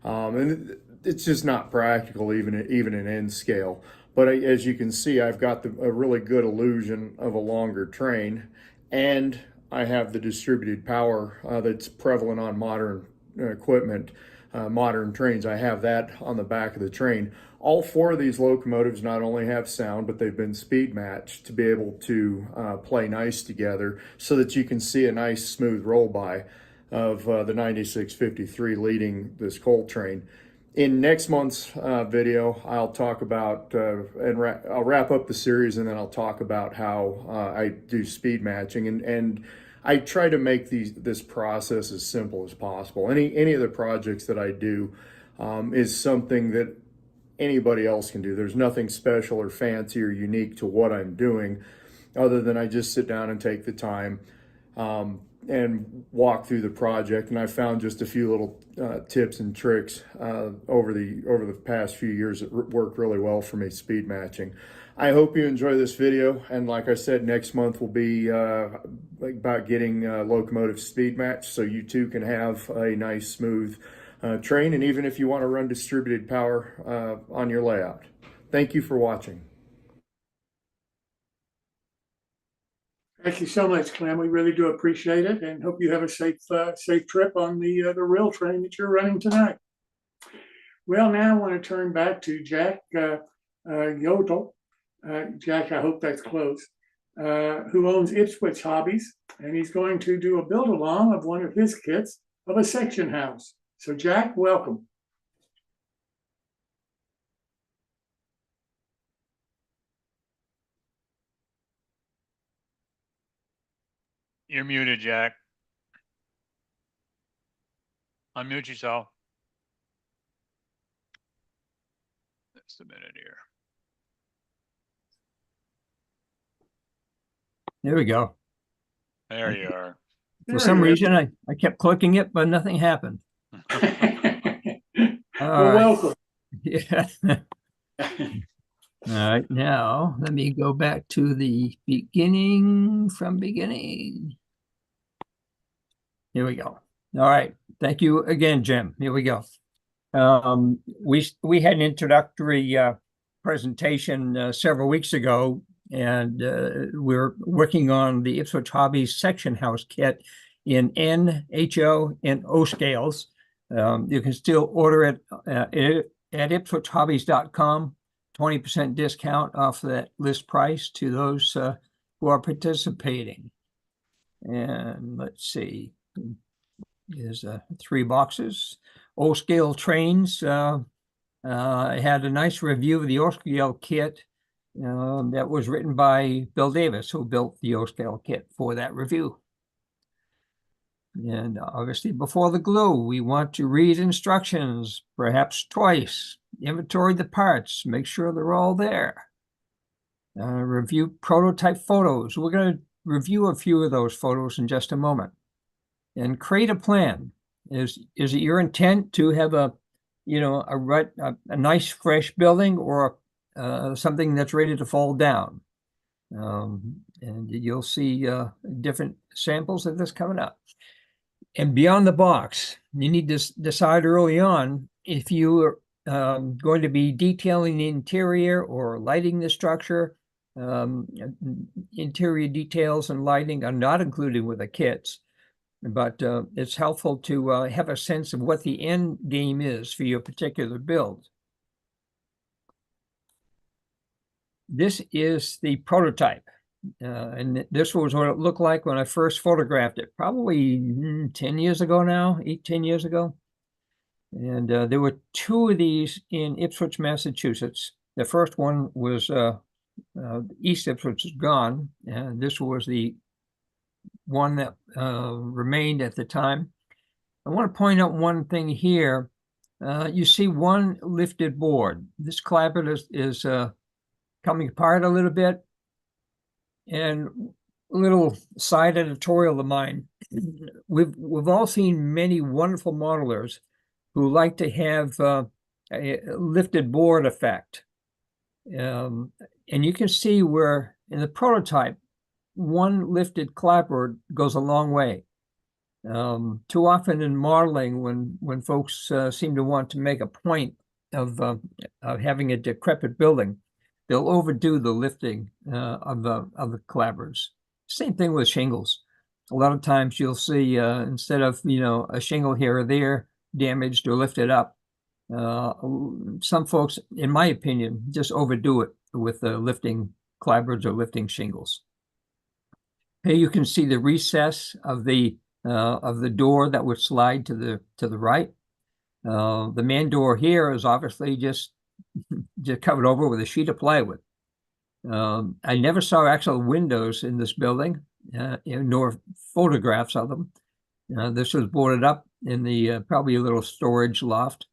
And it's just not practical, even in N scale. But as you can see, I've got a really good illusion of a longer train, and I have the distributed power that's prevalent on modern equipment, modern trains. I have that on the back of the train. All four of these locomotives not only have sound, but they've been speed matched to be able to play nice together so that you can see a nice smooth roll by of the 9653 leading this coal train. In next month's video, I'll talk about, I'll wrap up the series, and then I'll talk about how I do speed matching. And I try to make this process as simple as possible. Any of the projects that I do is something that anybody else can do. There's nothing special or fancy or unique to what I'm doing, other than I just sit down and take the time and walk through the project. And I found just a few little tips and tricks over the past few years that work really well for me speed matching. I hope you enjoy this video, and like I said, next month will be about getting locomotive speed match, so you too can have a nice smooth train, and even if you want to run distributed power on your layout. Thank you for watching. Thank you so much, Clem. We really do appreciate it, and hope you have a safe trip on the rail train that you're running tonight. Well, now I want to turn back to Jack Yodel. Jack, I hope that's close, who owns Ipswich Hobbies, and he's going to do a build along of one of his kits of a section house. So Jack, welcome. You're muted, Jack. Unmute yourself. Just a minute here. There we go. There you are. For some reason, I kept clicking it, but nothing happened. Well, welcome. Yeah. All right, now let me go back to the beginning from beginning. Here we go. All right, thank you again, Jim. Here we go. We had an introductory presentation several weeks ago, and we're working on the Ipswich Hobbies section house kit in N, HO, and O scales. You can still order it at ipswichhobbies.com. 20% discount off that list price to those who are participating. And let's see, there's 3 boxes. O-scale trains. I had a nice review of the O-scale kit that was written by Bill Davis, who built the O-scale kit for that review. And obviously, before the glue, we want to read instructions, perhaps twice, inventory the parts, make sure they're all there. Review prototype photos. We're going to review a few of those photos in just a moment. And create a plan. Is it your intent to have a nice fresh building, or something that's ready to fall down? And you'll see different samples of this coming up. And beyond the box, you need to decide early on if you are going to be detailing the interior or lighting the structure. Interior details and lighting are not included with the kits, but it's helpful to have a sense of what the end game is for your particular build. This is the prototype. And this was what it looked like when I first photographed it, probably 10 years ago now, 10 years ago. And there were 2 of these in Ipswich, Massachusetts. The first one was East Ipswich is gone, and this was the one that remained at the time. I want to point out one thing here. You see one lifted board. This clapboard is coming apart a little bit. And a little side editorial of mine. We've all seen many wonderful modelers who like to have a lifted board effect. And you can see where in the prototype, one lifted clapboard goes a long way. Too often in modeling, when folks seem to want to make a point of having a decrepit building, they'll overdo the lifting of the clapboards. Same thing with shingles. A lot of times you'll see instead of a shingle here or there damaged or lifted up, some folks, in my opinion, just overdo it with lifting clapboards or lifting shingles. Here you can see the recess of the door that would slide to the right. The man door here is obviously just covered over with a sheet of plywood. I never saw actual windows in this building, nor photographs of them. This was boarded up in the probably a little storage loft,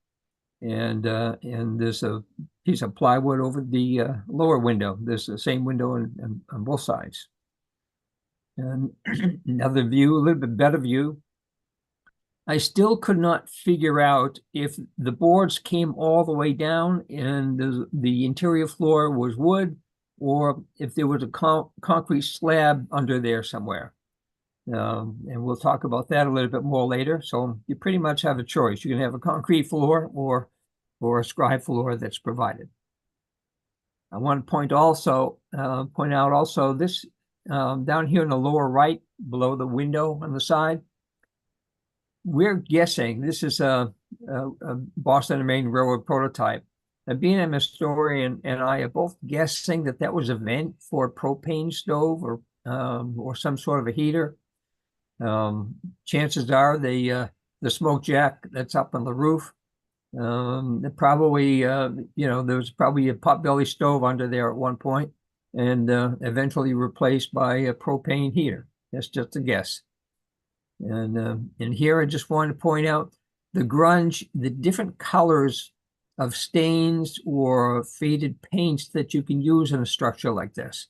and there's a piece of plywood over the lower window. There's the same window on both sides. And another view, a little bit better view. I still could not figure out if the boards came all the way down and the interior floor was wood, or if there was a concrete slab under there somewhere. And we'll talk about that a little bit more later. So you pretty much have a choice. You can have a concrete floor or a scribe floor that's provided. I want to point out also this down here in the lower right, below the window on the side. We're guessing this is a Boston and Maine Railroad prototype. And being a historian and I are both guessing that was a vent for a propane stove or some sort of a heater. Chances are the smoke jack that's up on the roof. Probably there was probably a potbelly stove under there at one point, and eventually replaced by a propane heater. That's just a guess. And here I just wanted to point out the grunge, the different colors of stains or faded paints that you can use in a structure like this.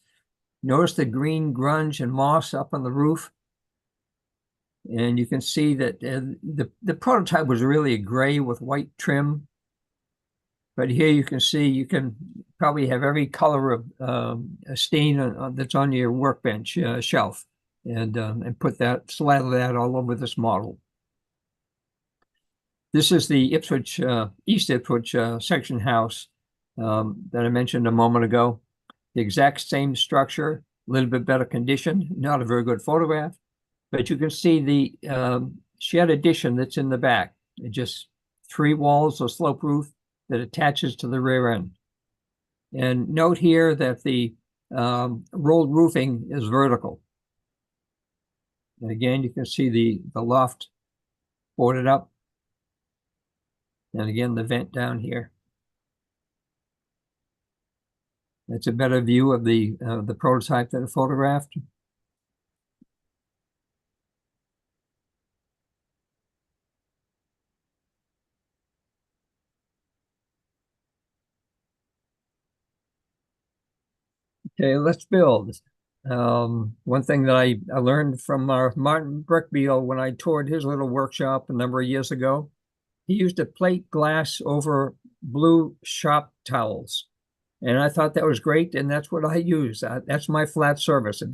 Notice the green grunge and moss up on the roof. And you can see that the prototype was really a gray with white trim. But here you can see you can probably have every color of a stain that's on your workbench shelf, and put that, slather that all over this model. This is the Ipswich, East Ipswich section house that I mentioned a moment ago. The exact same structure, a little bit better condition, not a very good photograph, but you can see the shed addition that's in the back. It just 3 walls of slope roof that attaches to the rear end. And note here that the rolled roofing is vertical. And again, you can see the loft boarded up. And again, the vent down here. That's a better view of the prototype that I photographed. Okay, let's build. One thing that I learned from our Martin Breckbiel when I toured his little workshop a number of years ago, he used a plate glass over blue shop towels. And I thought that was great, and that's what I use. That's my flat surface, a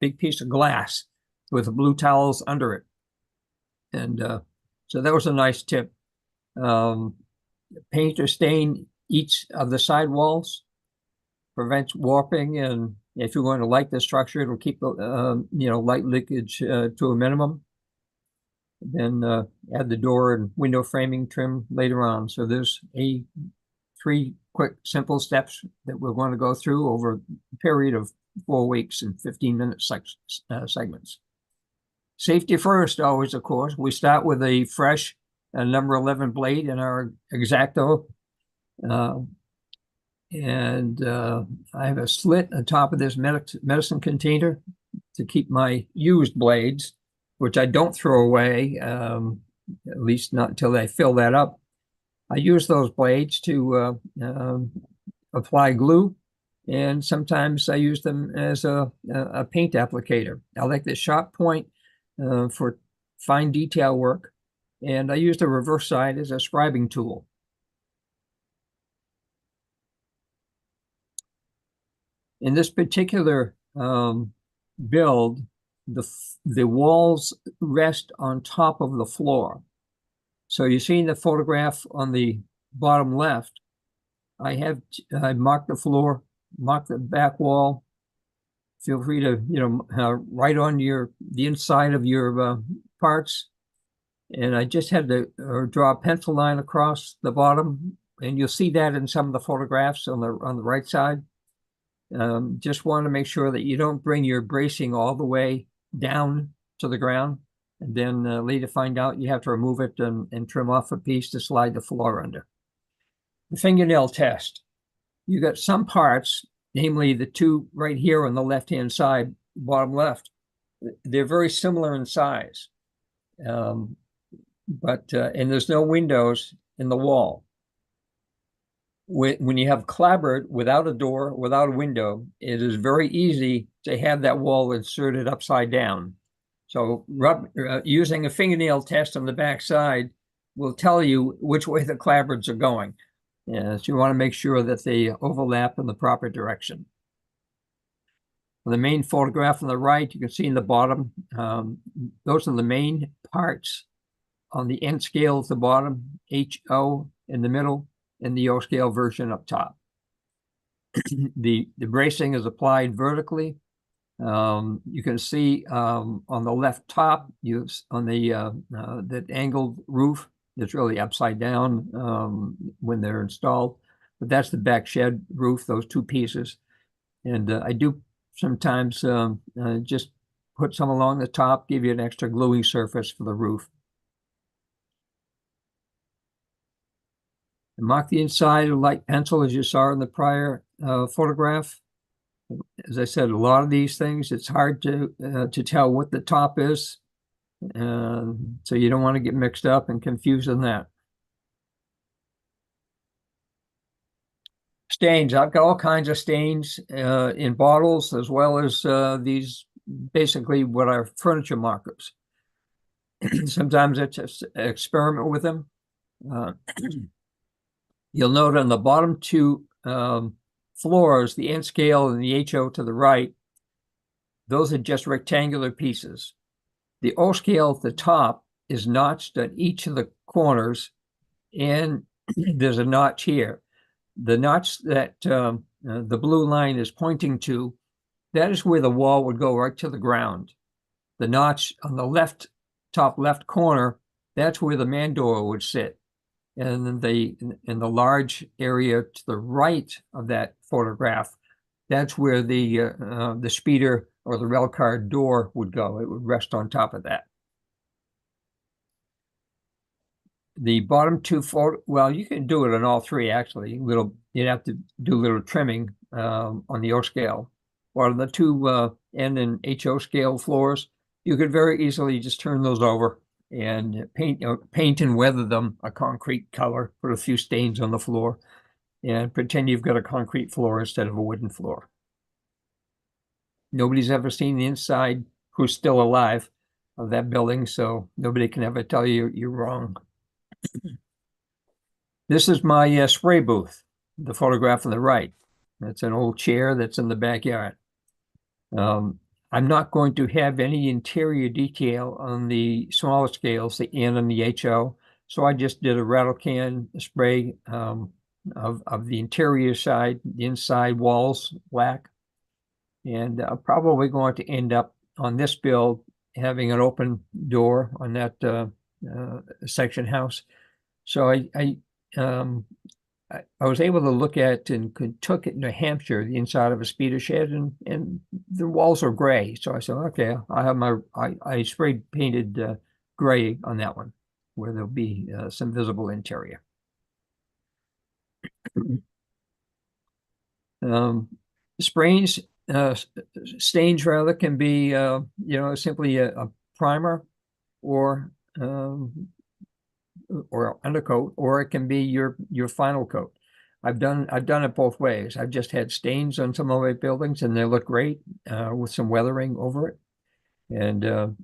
big piece of glass with blue towels under it. And so that was a nice tip. Paint or stain each of the side walls, prevents warping, and if you're going to light the structure, it'll keep light leakage to a minimum. Then add the door and window framing trim later on. So there's 3 quick, simple steps that we're going to go through over a period of 4 weeks and 15-minute segments. Safety first, always, of course. We start with a fresh number 11 blade in our X-Acto. And I have a slit on top of this medicine container to keep my used blades, which I don't throw away, at least not until I fill that up. I use those blades to apply glue and sometimes I use them as a paint applicator. I like the sharp point for fine detail work, and I use the reverse side as a scribing tool. In this particular build, the walls rest on top of the floor. So you're seeing the photograph on the bottom left. I marked the floor, marked the back wall. Feel free to, write on the inside of your parts. And I just had to draw a pencil line across the bottom, and you'll see that in some of the photographs on the right side. Just want to make sure that you don't bring your bracing all the way down to the ground, and then later find out you have to remove it and trim off a piece to slide the floor under. The fingernail test. You got some parts, namely the two right here on the left-hand side, bottom left. They're very similar in size, and there's no windows in the wall. When you have clapboard without a door, without a window, it is very easy to have that wall inserted upside down. So using a fingernail test on the back side will tell you which way the clapboards are going. So you want to make sure that they overlap in the proper direction. The main photograph on the right, you can see in the bottom, those are the main parts on the N scale at the bottom, HO in the middle, and the O scale version up top. The bracing is applied vertically. You can see on the left top, on that angled roof, it's really upside down when they're installed. But that's the back shed roof, those two pieces. And I do sometimes just put some along the top, give you an extra gluing surface for the roof. And mark the inside with light pencil, as you saw in the prior photograph. As I said, a lot of these things, it's hard to tell what the top is. So you don't want to get mixed up and confused in that. Stains. I've got all kinds of stains in bottles, as well as these, basically what are furniture markers. Sometimes I just experiment with them. You'll note on the bottom two floors, the N scale and the HO to the right, those are just rectangular pieces. The O scale at the top is notched at each of the corners, and there's a notch here. The notch that the blue line is pointing to, that is where the wall would go right to the ground. The notch on the top left corner, that's where the man door would sit. And then in the large area to the right of that photograph, that's where the speeder or the rail car door would go. It would rest on top of that. The bottom two well, you can do it on all three actually. You'd have to do a little trimming on the O scale. Or on the two N and HO scale floors, you could very easily just turn those over and paint and weather them a concrete color, put a few stains on the floor, and pretend you've got a concrete floor instead of a wooden floor. Nobody's ever seen the inside who's still alive of that building, so nobody can ever tell you you're wrong. This is my spray booth, the photograph on the right. That's an old chair that's in the backyard. I'm not going to have any interior detail on the smaller scales, the N and the HO. So I just did a rattle can spray of the interior side, the inside walls black. And I'm probably going to end up on this build having an open door on that section house. So I was able to look at in Kentucky, New Hampshire, the inside of a speeder shed, and the walls are gray. So I said, okay, I spray painted gray on that one, where there'll be some visible interior. Stains rather can be simply a primer or undercoat, or it can be your final coat. I've done it both ways. I've just had stains on some of my buildings and they look great with some weathering over it. And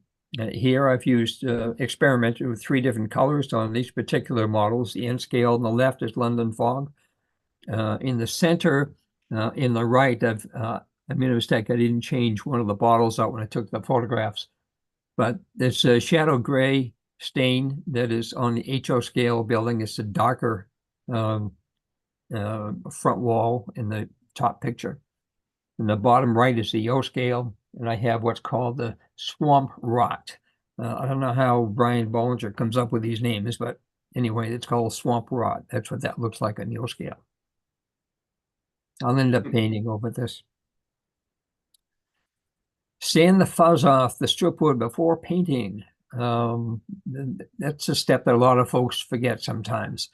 here I've used experimented with 3 different colors on these particular models. The N scale on the left is London Fog. In the center, in the right, I made a mistake. I didn't change one of the bottles out when I took the photographs. But there's a shadow gray stain that is on the HO scale building. It's a darker front wall in the top picture. And the bottom right is the O scale, and I have what's called the swamp rot. I don't know how Brian Bollinger comes up with these names, but anyway, it's called swamp rot. That's what that looks like on the O scale. I'll end up painting over this. Sand the fuzz off the strip wood before painting. That's a step that a lot of folks forget sometimes.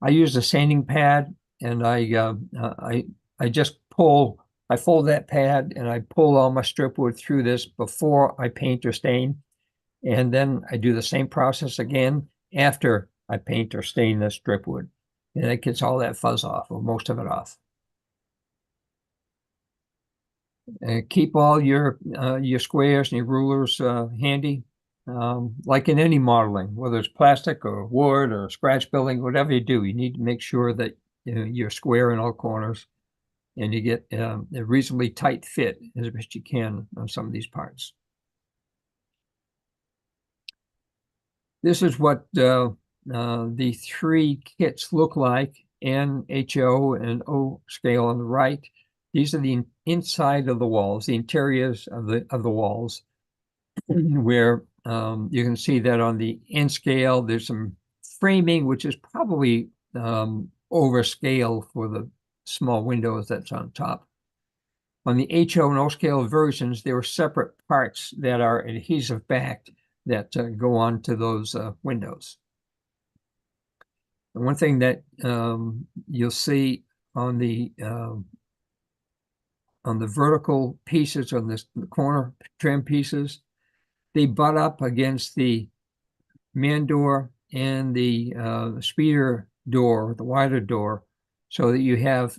I use a sanding pad, and I just pull. I fold that pad and I pull all my strip wood through this before I paint or stain, and then I do the same process again after I paint or stain the strip wood, and it gets all that fuzz off, or most of it off. Keep all your squares and your rulers handy, like in any modeling, whether it's plastic or wood or scratch building, whatever you do, you need to make sure that you're square in all corners and you get a reasonably tight fit as best you can on some of these parts. This is what the 3 kits look like: N, HO, and O scale on the right. These are the inside of the walls, the interiors of the walls, where you can see that on the N scale, there's some framing, which is probably overscale for the small windows that's on top. On the HO and O scale versions, there are separate parts that are adhesive backed that go on to those windows. And one thing that you'll see on the vertical pieces, on the corner trim pieces, they butt up against the man door and the speeder door, the wider door, so that you have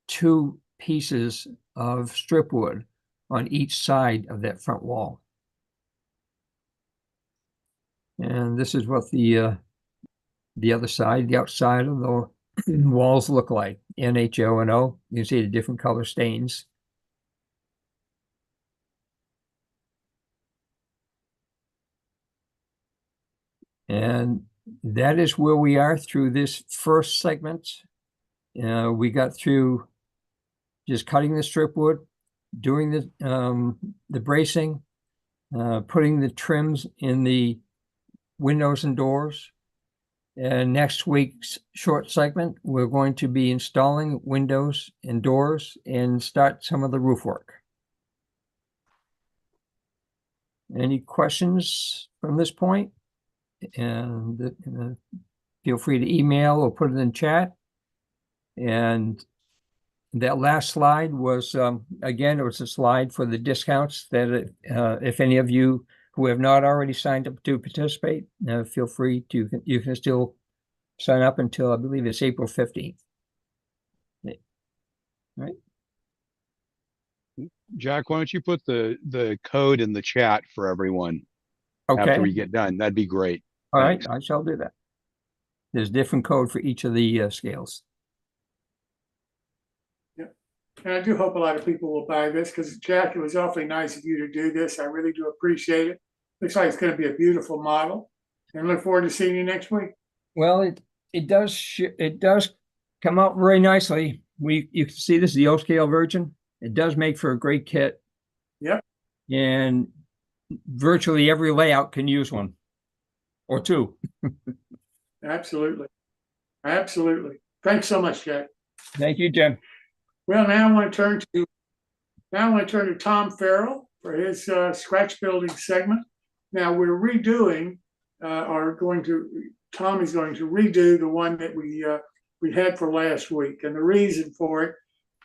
2 pieces of strip wood on each side of that front wall. And this is what the other side, the outside of the walls look like. NHO and O. You can see the different color stains. And that is where we are through this first segment. We got through just cutting the strip wood, doing the bracing, putting the trims in the windows and doors. And next week's short segment, we're going to be installing windows and doors and start some of the roof work. Any questions from this point? And feel free to email or put it in chat. And that last slide was, again, it was a slide for the discounts that if any of you who have not already signed up to participate, feel free to, you can still sign up until, I believe it's April 15th. Right? Jack, why don't you put the code in the chat for everyone Okay. after we get done? That'd be great. All Thanks. right, I shall do that. There's different code for each of the scales. And I do hope a lot of people will buy this, because Jack, it was awfully nice of you to do this. I really do appreciate it. Looks like it's going to be a beautiful model, and look forward to seeing you next week. Well, it does come out very nicely. You can see this is the O scale version. It does make for a great kit. Yep. And virtually every layout can use one or 2. Absolutely. Absolutely. Thanks so much, Jack. Thank you, Jim. Well, now I want to turn to Tom Farrell for his scratch building segment. Now we're redoing, Tom is going to redo the one that we had for last week, and the reason for it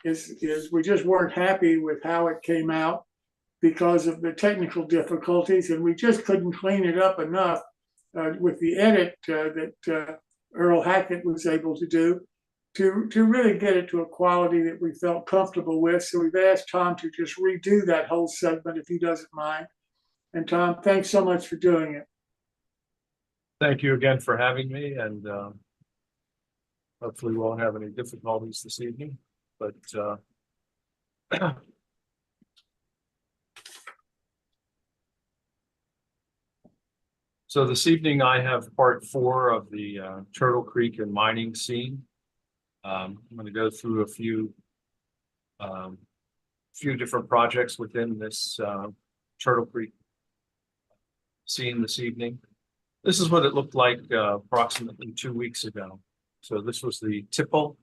is we just weren't happy with how it came out because of the technical difficulties, and we just couldn't clean it up enough with the edit that Earl Hackett was able to do to really get it to a quality that we felt comfortable with. So we've asked Tom to just redo that whole segment if he doesn't mind. And Tom, thanks so much for doing it. Thank you again for having me, and hopefully we won't have any difficulties this evening, but so this evening I have part 4 of the Turtle Creek and mining scene. I'm going to go through a few different projects within this Turtle Creek scene this evening. This is what it looked like approximately 2 weeks ago. So this was the tipple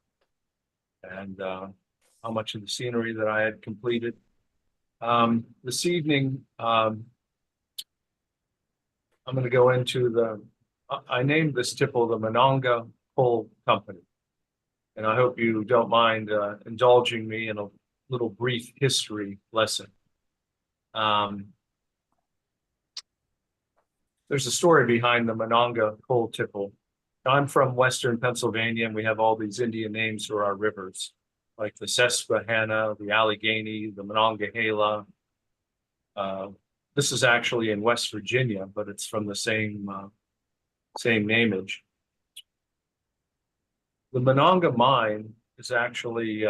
and how much of the scenery that I had completed. This evening, I'm going to go into I named this tipple the Monongah Coal Company. And I hope you don't mind indulging me in a little brief history lesson. There's a story behind the Monongah Coal Tipple. I'm from Western Pennsylvania, and we have all these Indian names for our rivers, like the Susquehanna, the Allegheny, the Monongahela. This is actually in West Virginia, but it's from the same nameage. The Monongah mine is actually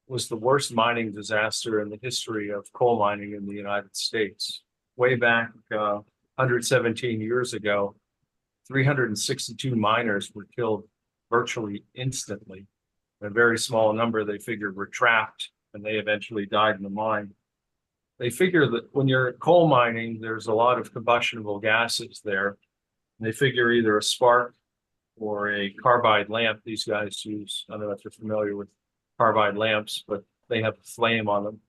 was the worst mining disaster in the history of coal mining in the United States. Way back 117 years ago, 362 miners were killed virtually instantly. A very small number they figured were trapped, and they eventually died in the mine. They figure that when you're coal mining, there's a lot of combustible gases there. And they figure either a spark or a carbide lamp. These guys use, I don't know if you're familiar with carbide lamps, but they have a flame on them.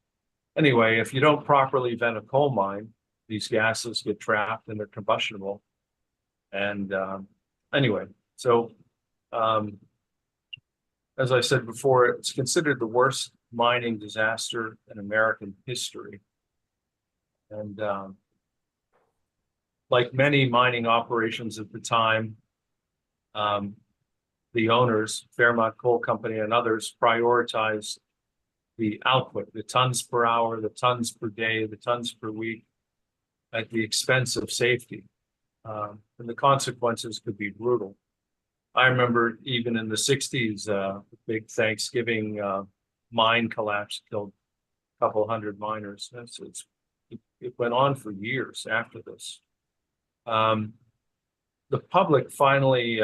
Anyway, if you don't properly vent a coal mine, these gases get trapped and they're combustible. And anyway, so as I said before, it's considered the worst mining disaster in American history. And like many mining operations at the time, the owners, Fairmont Coal Company and others, prioritized the output, the tons per hour, the tons per day, the tons per week, at the expense of safety. And the consequences could be brutal. I remember even in the 60s, the big Thanksgiving mine collapse killed a couple hundred miners. It went on for years after this. The public finally,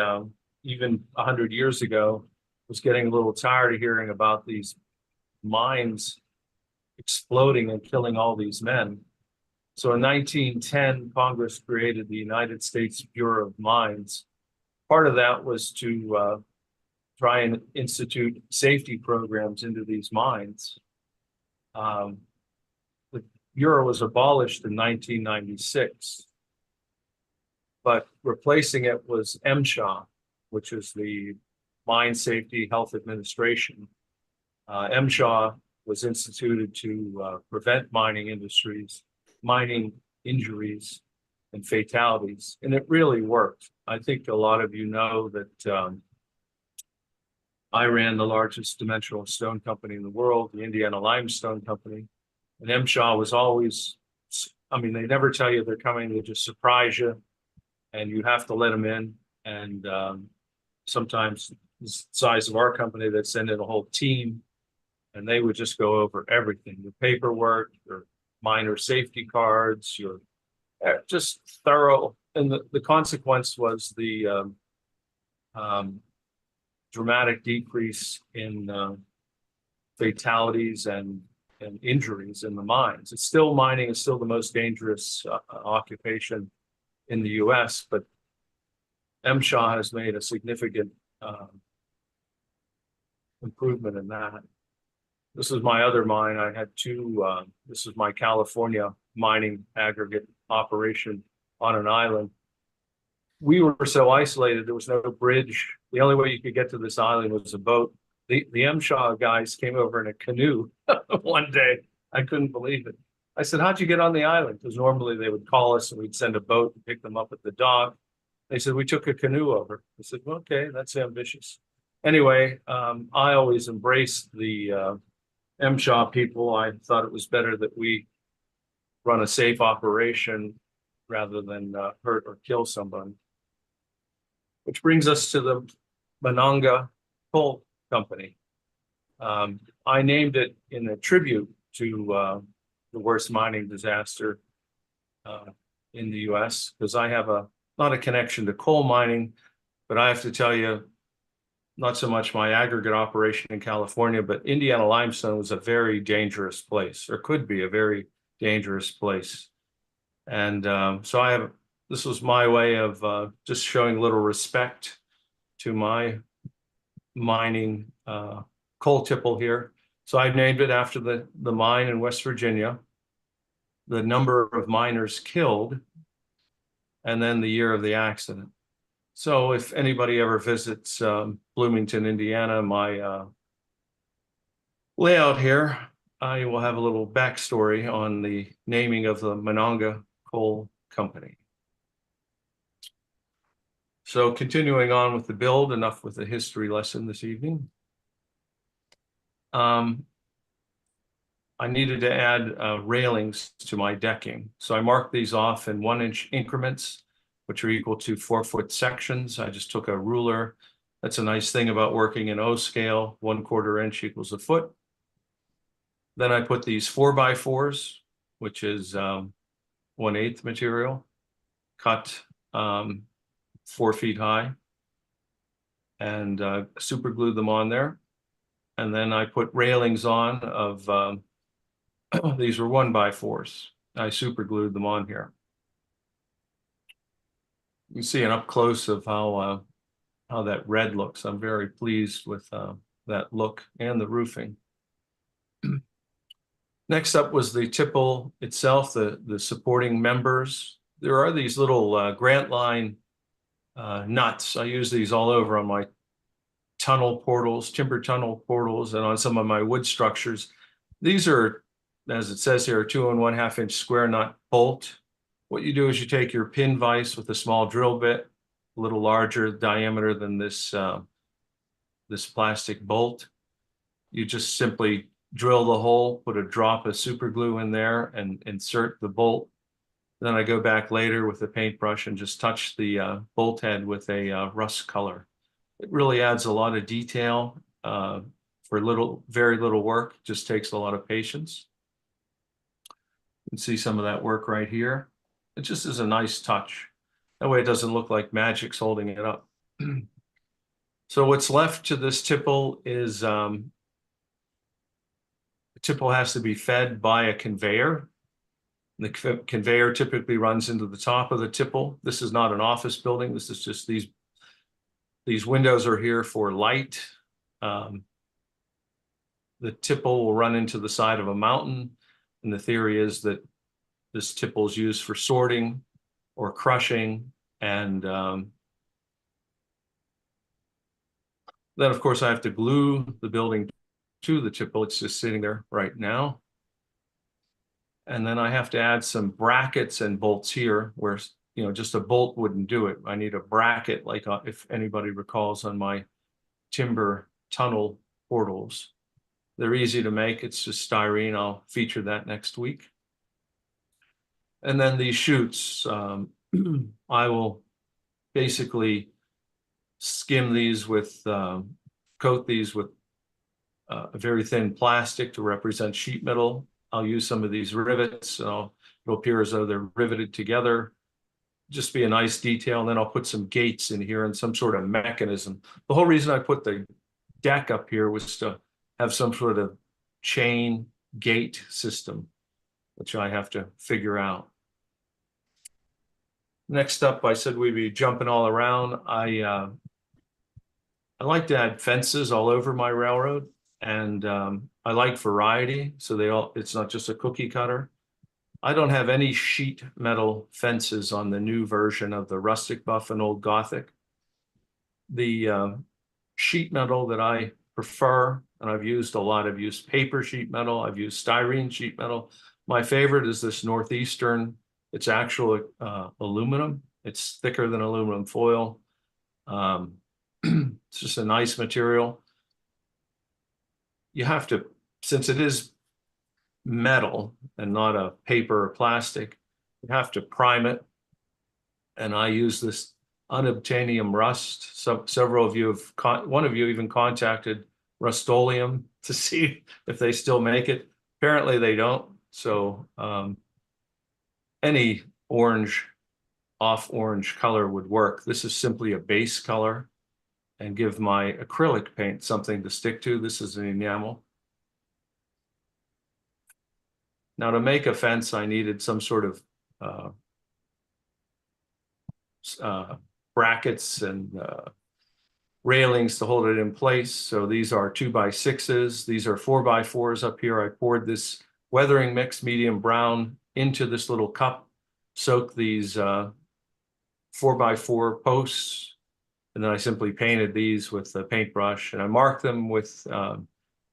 even 100 years ago, was getting a little tired of hearing about these mines exploding and killing all these men. So in 1910, Congress created the United States Bureau of Mines. Part of that was to try and institute safety programs into these mines. The Bureau was abolished in 1996, but replacing it was MSHA, which is the Mine Safety Health Administration. MSHA was instituted to prevent mining injuries and fatalities, and it really worked. I think a lot of you know that I ran the largest dimensional stone company in the world, the Indiana Limestone Company, and MSHA was always, I mean, they never tell you they're coming, they just surprise you, and you have to let them in. And sometimes the size of our company, they'd send in a whole team, and they would just go over everything, your paperwork, your miner safety cards, your just thorough. And the consequence was the dramatic decrease in fatalities and injuries in the mines. It's still, mining is still the most dangerous occupation in the US, but MSHA has made a significant improvement in that. This is my other mine. I had two, this is my California mining aggregate operation on an island. We were so isolated, there was no bridge. The only way you could get to this island was a boat. The MSHA guys came over in a canoe one day. I couldn't believe it. I said, how'd you get on the island? Because normally they would call us and we'd send a boat and pick them up at the dock. They said, we took a canoe over. I said, well, okay, that's ambitious. Anyway, I always embraced the MSHA people. I thought it was better that we run a safe operation rather than hurt or kill somebody. Which brings us to the Monongah Coal Company. I named it in a tribute to the worst mining disaster in the US, because I have not a connection to coal mining, but I have to tell you, not so much my aggregate operation in California, but Indiana limestone was a very dangerous place, or could be a very dangerous place. And so this was my way of just showing a little respect to my mining coal tipple here. So I named it after the mine in West Virginia, the number of miners killed, and then the year of the accident. So if anybody ever visits Bloomington, Indiana, my layout here, I will have a little backstory on the naming of the Monongah Coal Company. So continuing on with the build, enough with the history lesson this evening. I needed to add railings to my decking. So I marked these off in 1-inch increments, which are equal to 4-foot sections. I just took a ruler. That's a nice thing about working in O scale, 1/4 inch equals a foot. Then I put these 4x4s, which is 1/8 material, cut 4 feet high, and super glued them on there. And then I put railings on of, these were 1x4s. I super glued them on here. You can see an up close of how that red looks. I'm very pleased with that look and the roofing. Next up was the tipple itself, the supporting members. There are these little Grant Line nuts. I use these all over on my tunnel portals, timber tunnel portals, and on some of my wood structures. These are, as it says here, a 2 1/2 inch square nut bolt. What you do is you take your pin vise with a small drill bit, a little larger diameter than this plastic bolt. You just simply drill the hole, put a drop of super glue in there, and insert the bolt. Then I go back later with a paintbrush and just touch the bolt head with a rust color. It really adds a lot of detail for very little work. Just takes a lot of patience. You can see some of that work right here. It just is a nice touch. That way it doesn't look like magic's holding it up. So what's left to this tipple is the tipple has to be fed by a conveyor. The conveyor typically runs into the top of the tipple. This is not an office building. This is just these windows are here for light. The tipple will run into the side of a mountain. And the theory is that this tipple is used for sorting or crushing. And then, of course, I have to glue the building to the tipple. It's just sitting there right now. And then I have to add some brackets and bolts here where, just a bolt wouldn't do it. I need a bracket, like if anybody recalls on my timber tunnel portals. They're easy to make. It's just styrene. I'll feature that next week. And then these chutes, I will basically skim these with, coat these with a very thin plastic to represent sheet metal. I'll use some of these rivets. So it'll appear as though they're riveted together. Just be a nice detail. And then I'll put some gates in here and some sort of mechanism. The whole reason I put the deck up here was to have some sort of chain gate system, which I have to figure out. Next up, I said we'd be jumping all around. I like to add fences all over my railroad, and I like variety, so it's not just a cookie cutter. I don't have any sheet metal fences on the new version of the Rustic Buff and Old Gothic. The sheet metal that I prefer, and I've used a lot, I've used paper sheet metal, I've used styrene sheet metal. My favorite is this Northeastern. It's actual aluminum. It's thicker than aluminum foil. It's just a nice material. You have to, since it is metal and not a paper or plastic, you have to prime it. And I use this unobtainium rust. Several of you have, one of you even contacted Rust-Oleum to see if they still make it. Apparently they don't. So any orange, off orange color would work. This is simply a base color and give my acrylic paint something to stick to. This is an enamel. Now to make a fence, I needed some sort of brackets and railings to hold it in place. So these are 2x6s. These are 4x4s up here. I poured this weathering mix, medium brown, into this little cup, soaked these 4x4 posts, and then I simply painted these with a paintbrush, and I marked them with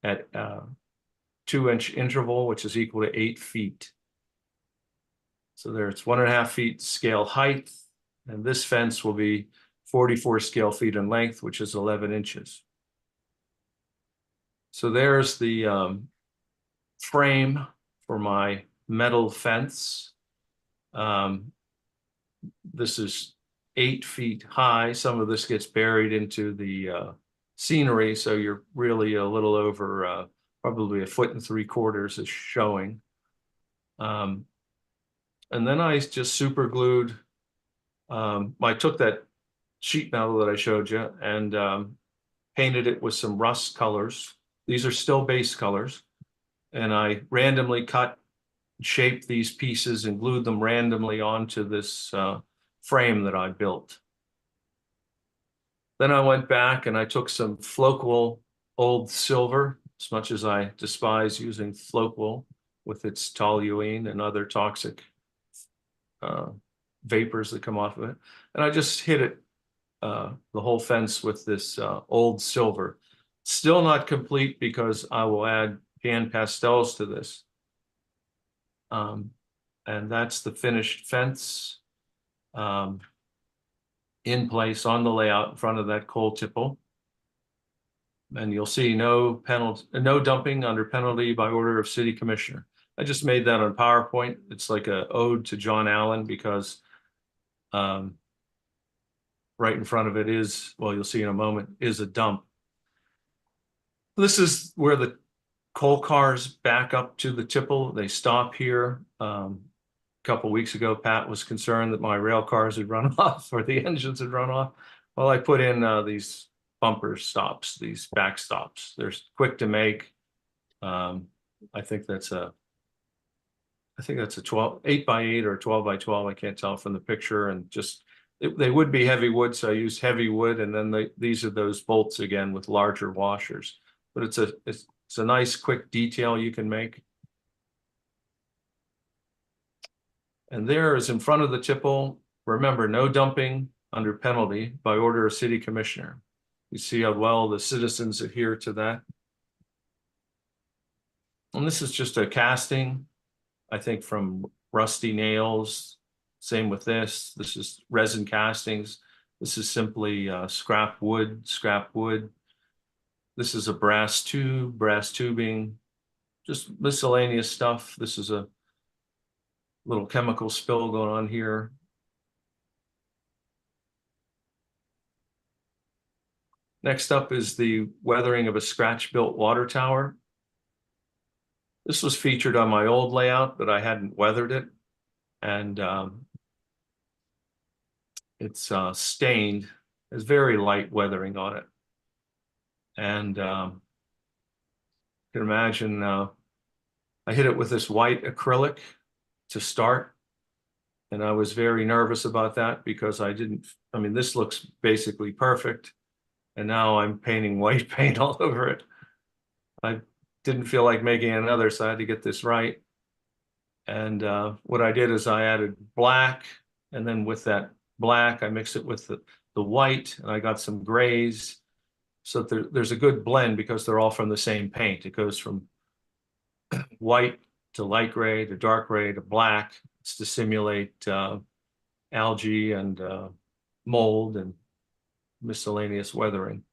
at 2-inch interval, which is equal to 8 feet. So there's 1.5 feet scale height, and this fence will be 44 scale feet in length, which is 11 inches. So there's the frame for my metal fence. This is 8 feet high. Some of this gets buried into the scenery, so you're really a little over probably 1.75 feet is showing. And then I just super glued. I took that sheet metal that I showed you and painted it with some rust colors. These are still base colors. And I randomly cut, shaped these pieces and glued them randomly onto this frame that I built. Then I went back and I took some Floqual old silver, as much as I despise using Floqual with its toluene and other toxic vapors that come off of it. And I just hit it, the whole fence with this old silver. Still not complete because I will add pan pastels to this. And that's the finished fence in place on the layout in front of that coal tipple. And you'll see no penalty, no dumping under penalty by order of city commissioner. I just made that on PowerPoint. It's like an ode to John Allen because right in front of it is, well, you'll see in a moment, is a dump. This is where the coal cars back up to the tipple. They stop here. A couple of weeks ago, Pat was concerned that my rail cars had run off or the engines had run off. Well, I put in these bumper stops, these back stops. They're quick to make. I think that's a 8x8 or 12x12. I can't tell from the picture, and just they would be heavy wood, so I used heavy wood, and then these are those bolts again with larger washers. But it's a nice quick detail you can make. And there is in front of the tipple. Remember, no dumping under penalty by order of city commissioner. You see how well the citizens adhere to that. And this is just a casting, I think, from rusty nails. Same with this. This is resin castings. This is simply scrap wood. This is a brass tube, brass tubing, just miscellaneous stuff. This is a little chemical spill going on here. Next up is the weathering of a scratch-built water tower. This was featured on my old layout, but I hadn't weathered it. And it's stained. There's very light weathering on it. And you can imagine I hit it with this white acrylic to start. And I was very nervous about that because I mean, this looks basically perfect. And now I'm painting white paint all over it. I didn't feel like making another, so I had to get this right. And what I did is I added black, and then with that black, I mixed it with the white, and I got some grays. So there's a good blend because they're all from the same paint. It goes from white to light gray to dark gray to black. It's to simulate algae and mold and miscellaneous weathering.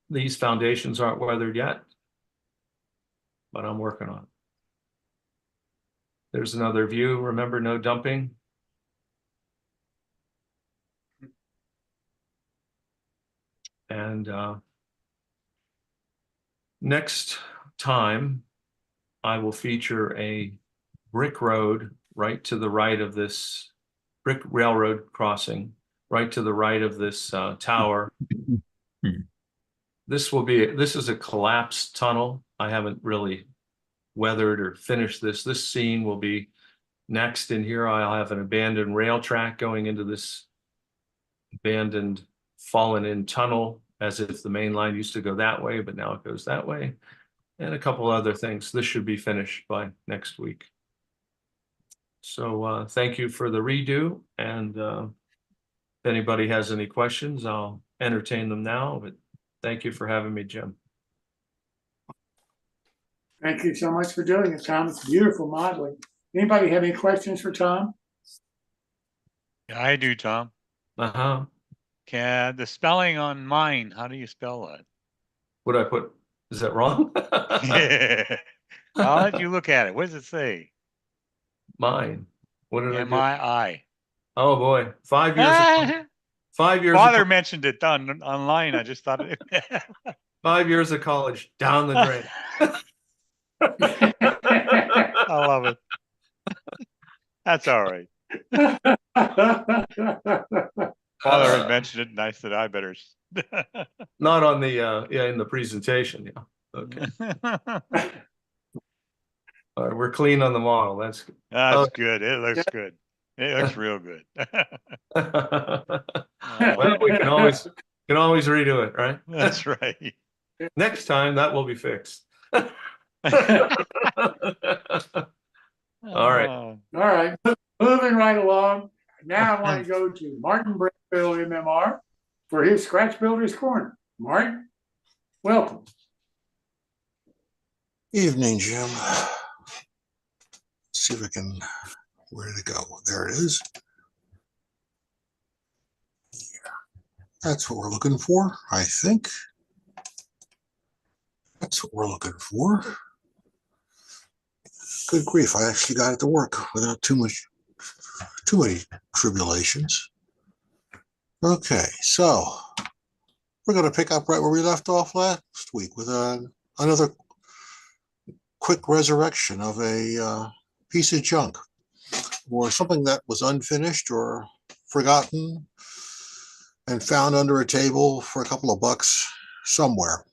these foundations aren't weathered yet, but I'm working on it. There's another view. Remember, no dumping. And next time, I will feature a brick road right to the right of this brick railroad crossing, right to the right of this tower. This is a collapsed tunnel. I haven't really weathered or finished this. This scene will be next. In here, I'll have an abandoned rail track going into this abandoned fallen in tunnel, as if the main line used to go that way, but now it goes that way. And a couple other things. This should be finished by next week. So thank you for the redo. And if anybody has any questions, I'll entertain them now. But thank you for having me, Jim. Thank you so much for doing it, Tom. It's beautiful modeling. Anybody have any questions for Tom? Yeah, I do, Tom. The spelling on mine, how do you spell that? What did I put? Is that wrong? Yeah. I'll let you look at it. What does it say? Mine. What did I do? M-I-I. Oh boy. 5 years ago. 5 years Father ago. mentioned it online. I just thought it 5 years of college down the drain. I love it. That's all right. Father had mentioned it, and I said I better. Not on the in the presentation. Yeah. Okay. All right, we're clean on the model. That's good. That's good. It looks good. It looks real good. Well, we can always redo it, right? That's right. Next time that will be fixed. All right. All right. Moving right along. Now I want to go to Martin Breckbiel, MMR, for his Scratch Builder's Corner. Martin, welcome. Evening, Jim. Let's see if I can, where did it go? There it is. Yeah. That's what we're looking for, I think. That's what we're looking for. Good grief, I actually got it to work without too many tribulations. Okay, so we're going to pick up right where we left off last week with another quick resurrection of a piece of junk or something that was unfinished or forgotten and found under a table for a couple of bucks somewhere.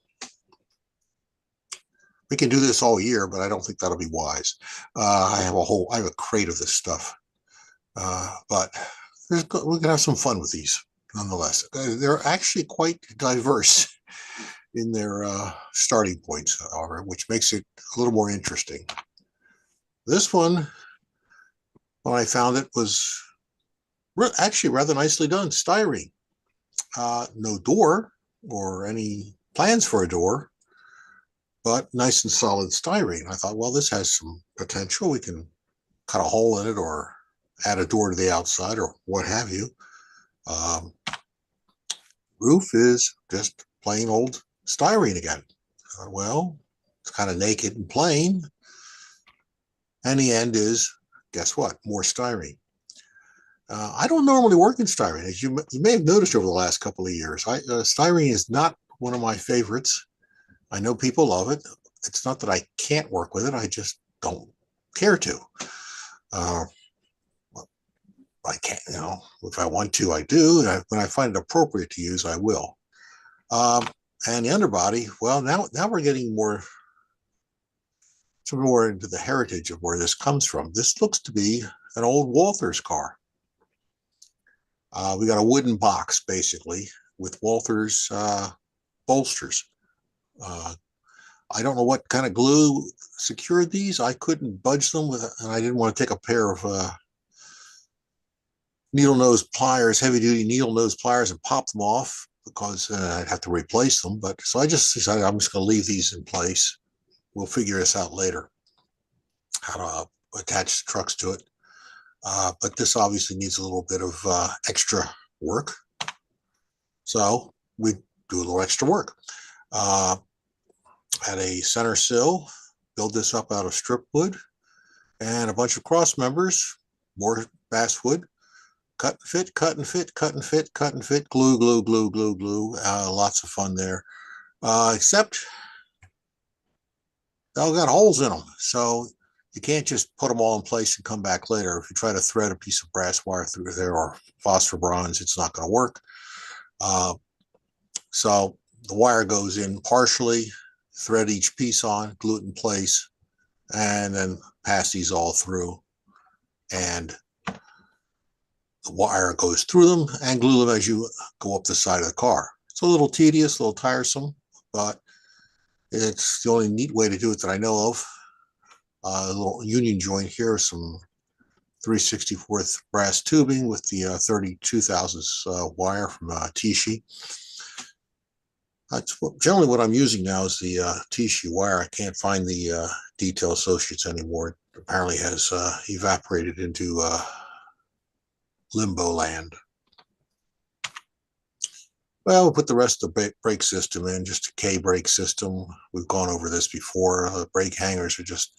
We can do this all year, but I don't think that'll be wise. I have a crate of this stuff, but we're gonna have some fun with these nonetheless. They're actually quite diverse in their starting points, however, which makes it a little more interesting. This one, when I found it, was actually rather nicely done. Styrene, no door or any plans for a door, but nice and solid styrene. I thought, well, this has some potential. We can cut a hole in it or add a door to the outside or what have you. Roof is just plain old styrene again. Well, it's kind of naked and plain. And the end is, guess what? More styrene. I don't normally work in styrene. As you may have noticed over the last couple of years, styrene is not one of my favorites. I know people love it. It's not that I can't work with it. I just don't care to. I can't, if I want to, I do. And when I find it appropriate to use, I will. And the underbody, well, now we're getting some more into the heritage of where this comes from. This looks to be an old Walther's car. We got a wooden box, basically, with Walther's bolsters. I don't know what kind of glue secured these. I couldn't budge them and I didn't want to take a pair of needle nose pliers, heavy duty needle nose pliers, and pop them off because I'd have to replace them. But so I just decided I'm just going to leave these in place. We'll figure this out later, how to attach trucks to it. But this obviously needs a little bit of extra work. So we do a little extra work. At a center sill, build this up out of strip wood and a bunch of cross members, more basswood, cut and fit, cut and fit, cut and fit, cut and fit, glue, glue, glue, glue, glue. Lots of fun there. Except they all got holes in them. So you can't just put them all in place and come back later. If you try to thread a piece of brass wire through there or phosphor bronze, it's not going to work. So the wire goes in partially, thread each piece on, glue it in place, and then pass these all through. And the wire goes through them and glue them as you go up the side of the car. It's a little tedious, a little tiresome, but it's the only neat way to do it that I know of. A little union joint here, some 3/64th brass tubing with the 32 thousandths wire from Tishi. That's generally what I'm using now is the Tishi wire. I can't find the Detail Associates anymore. It apparently has evaporated into limbo land. Well, we'll put the rest of the brake system in, just a K brake system. We've gone over this before. The brake hangers are just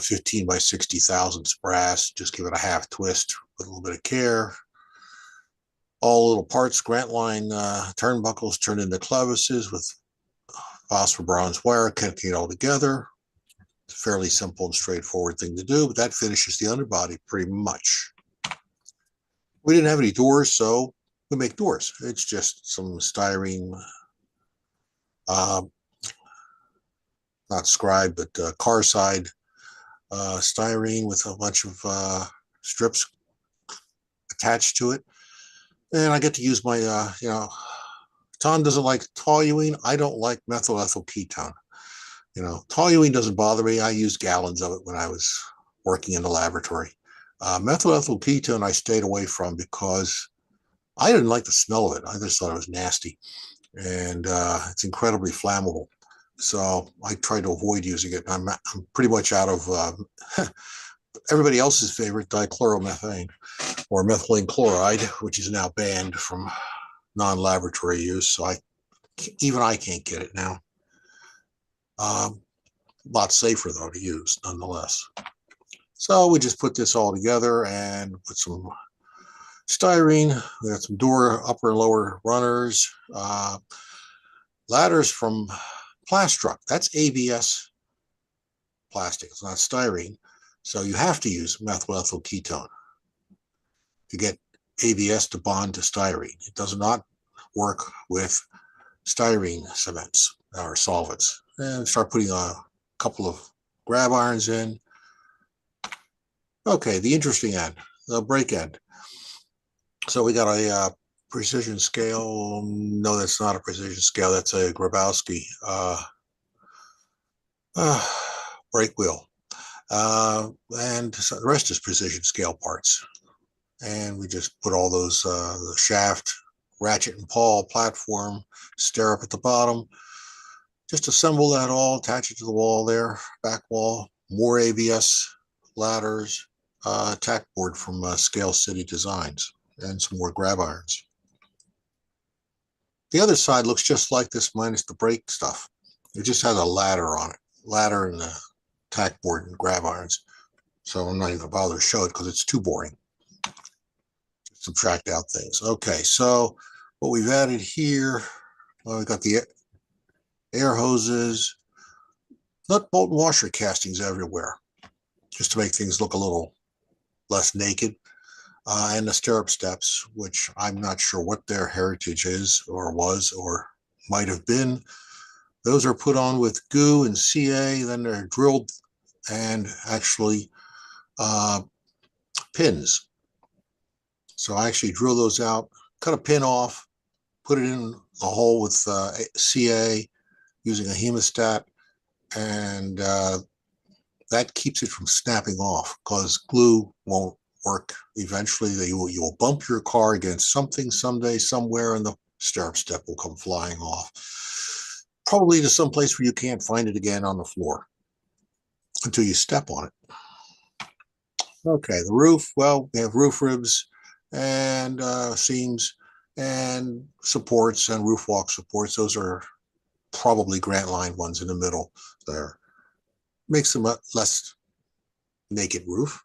15 by 60 thousandths brass. Just give it a half twist with a little bit of care. All little parts, Grant line turnbuckles turned into clevises with phosphor bronze wire, connecting it all together. It's a fairly simple and straightforward thing to do, but that finishes the underbody pretty much. We didn't have any doors, so we make doors. It's just some styrene, not scribe, but car side styrene with a bunch of strips attached to it. And I get to use my, Tom doesn't like toluene. I don't like methyl ethyl ketone. Toluene doesn't bother me. I used gallons of it when I was working in the laboratory. Methyl ethyl ketone I stayed away from because I didn't like the smell of it. I just thought it was nasty. And it's incredibly flammable. So I tried to avoid using it. I'm pretty much out of everybody else's favorite dichloromethane or methylene chloride, which is now banned from non-laboratory use. So even I can't get it now. A lot safer though to use nonetheless. So we just put this all together and put some styrene. We got some door upper and lower runners, ladders from Plastruck. That's ABS plastic. It's not styrene. So you have to use methyl ethyl ketone to get ABS to bond to styrene. It does not work with styrene cements or solvents. And start putting a couple of grab irons in. Okay, the interesting end, the brake end. So we got a precision scale. No, that's not a precision scale. That's a Grabowski brake wheel. And so the rest is precision scale parts. And we just put all those, the shaft, ratchet and pawl, platform, stirrup at the bottom. Just assemble that all, attach it to the wall there, back wall, more ABS ladders, tack board from Scale City Designs, and some more grab irons. The other side looks just like this minus the brake stuff. It just has a ladder on it, ladder and the tack board and grab irons. So I'm not even gonna bother to show it because it's too boring. Just subtract out things. Okay, so what we've added here, we've got the air hoses, nut bolt and washer castings everywhere, just to make things look a little less naked. And the stirrup steps, which I'm not sure what their heritage is or was or might have been. Those are put on with goo and CA, then they're drilled and actually pins. So I actually drill those out, cut a pin off, put it in the hole with CA using a hemostat, and that keeps it from snapping off because glue won't work. Eventually, you will bump your car against something someday, somewhere, and the stirrup step will come flying off. Probably to some place where you can't find it again on the floor until you step on it. Okay, the roof. Well, we have roof ribs and seams and supports and roof walk supports. Those are probably Grant Line ones in the middle there. Makes them a less naked roof.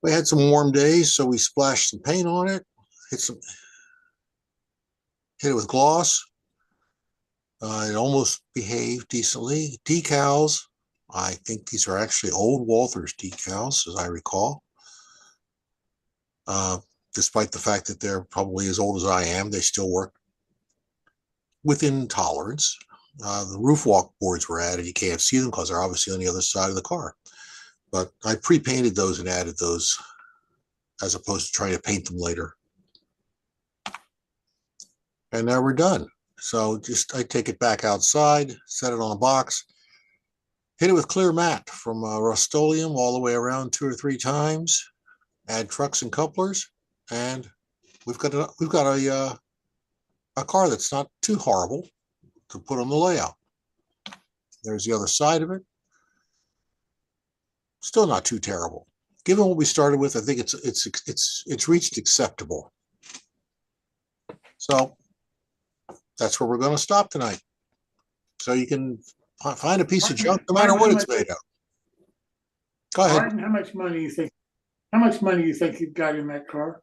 We had some warm days, so we splashed some paint on it, hit it with gloss. It almost behaved decently. Decals, I think these are actually old Walthers decals, as I recall. Despite the fact that they're probably as old as I am, they still work within tolerance. The roof walk boards were added. You can't see them because they're obviously on the other side of the car. But I pre-painted those and added those as opposed to trying to paint them later. And now we're done. So I take it back outside, set it on a box, hit it with clear matte from Rust-Oleum all the way around 2 or 3 times, add trucks and couplers, and we've got a car that's not too horrible to put on the layout. There's the other side of it. Still not too terrible. Given what we started with, I think it's reached acceptable. So that's where we're going to stop tonight. So you can find a piece of junk no matter what it's made of. Go ahead. Martin, how much money you think? How much money you think you've got in that car?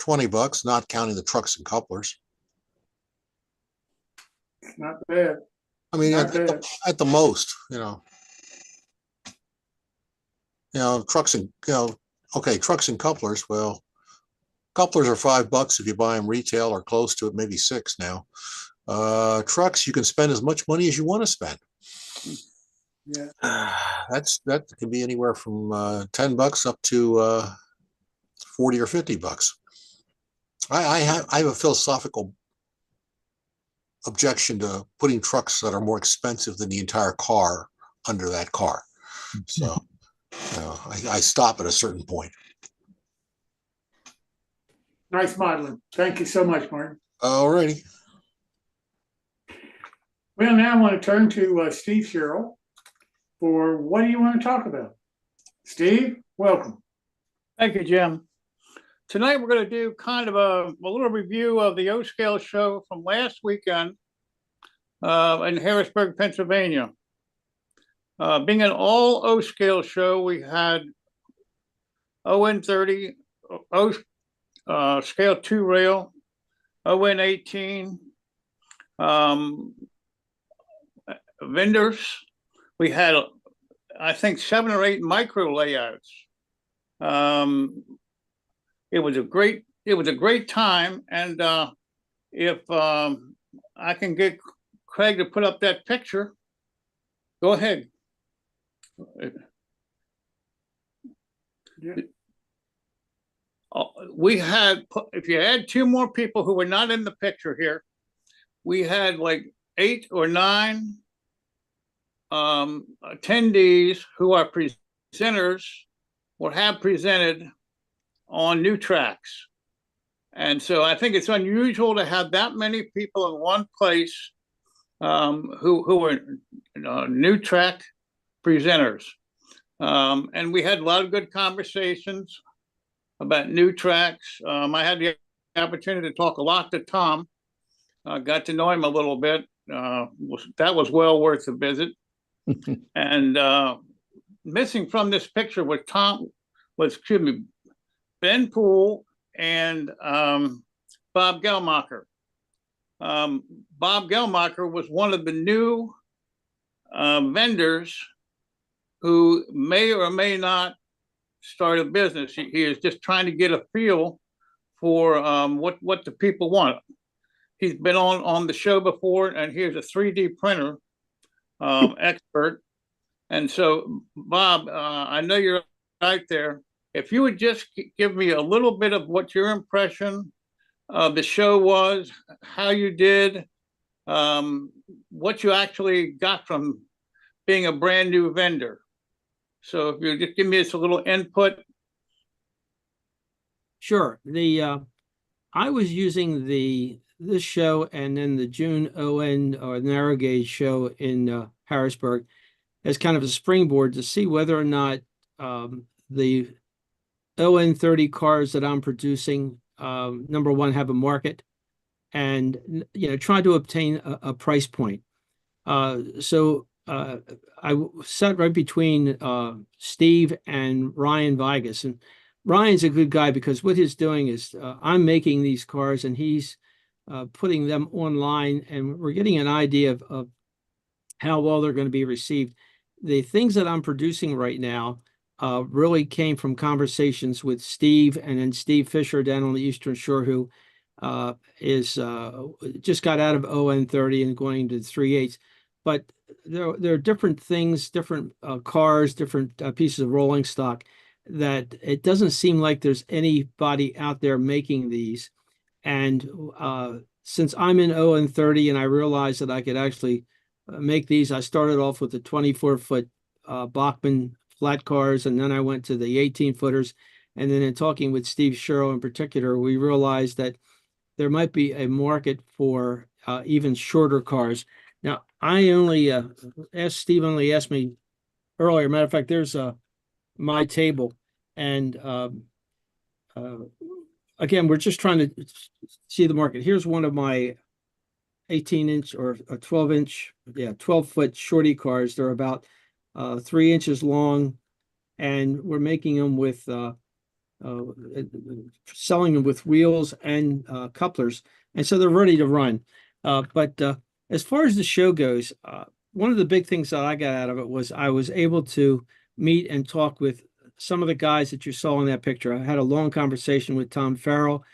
$20, not counting the trucks and couplers. Not bad. I mean, Not at bad. the most, trucks and okay, trucks and couplers. Well, couplers are $5 if you buy them retail or close to it, maybe $6 now. Trucks, you can spend as much money as you want to spend. Yeah, that can be anywhere from $10 up to $40 or $50. I have a philosophical objection to putting trucks that are more expensive than the entire car under that car. So I stop at a certain point. nice modeling. Thank you so much, Martin. All righty. Well, now I want to turn to Steve Sherrill for what do you want to talk about? Steve, welcome. Thank you, Jim. Tonight we're going to do kind of a little review of the O-Scale show from last weekend in Harrisburg, Pennsylvania. Being an all O-Scale show, we had ON30, Scale 2 rail, ON18, vendors. We had, I think, 7 or 8 micro layouts. It was a great time, and if I can get Craig to put up that picture, go ahead. Yeah. We had, if you add 2 more people who were not in the picture here, we had like 8 or 9 attendees who are presenters or have presented on new tracks. And so I think it's unusual to have that many people in one place who are new track presenters. And we had a lot of good conversations about new tracks. I had the opportunity to talk a lot to Tom. Got to know him a little bit. That was well worth a visit. And missing from this picture was Ben Poole and Bob Gelmacher. Bob Gelmacher was one of the new vendors who may or may not start a business. He is just trying to get a feel for what the people want. He's been on the show before, and he's a 3D printer expert. And so, Bob, I know you're right there. If you would just give me a little bit of what your impression of the show was, how you did, what you actually got from being a brand new vendor. So if you just give me a little input. Sure. I was using this show and then the June ON or narrow gauge show in Harrisburg as kind of a springboard to see whether or not the ON30 cars that I'm producing, number one, have a market, and try to obtain a price point. So I sat right between Steve and Ryan Vigas, and Ryan's a good guy because what he's doing is I'm making these cars and he's putting them online, and we're getting an idea of how well they're going to be received. The things that I'm producing right now really came from conversations with Steve and then Steve Fisher down on the Eastern Shore, who is just got out of ON30 and going to 3/8. But there are different things, different cars, different pieces of rolling stock that it doesn't seem like there's anybody out there making these. And since I'm in ON30 and I realized that I could actually make these, I started off with the 24-foot Bachmann flat cars, and then I went to the 18-footers. And then in talking with Steve Sherrill in particular, we realized that there might be a market for even shorter cars. Now, I only Steve only asked me earlier. Matter of fact, there's my table, and again, we're just trying to see the market. Here's one of my 18-inch or a 12-inch, 12-foot shorty cars. They're about 3 inches long, and we're making them with selling them with wheels and couplers, and so they're ready to run. But as far as the show goes, one of the big things that I got out of it was I was able to meet and talk with some of the guys that you saw in that picture. I had a long conversation with Tom Farrell.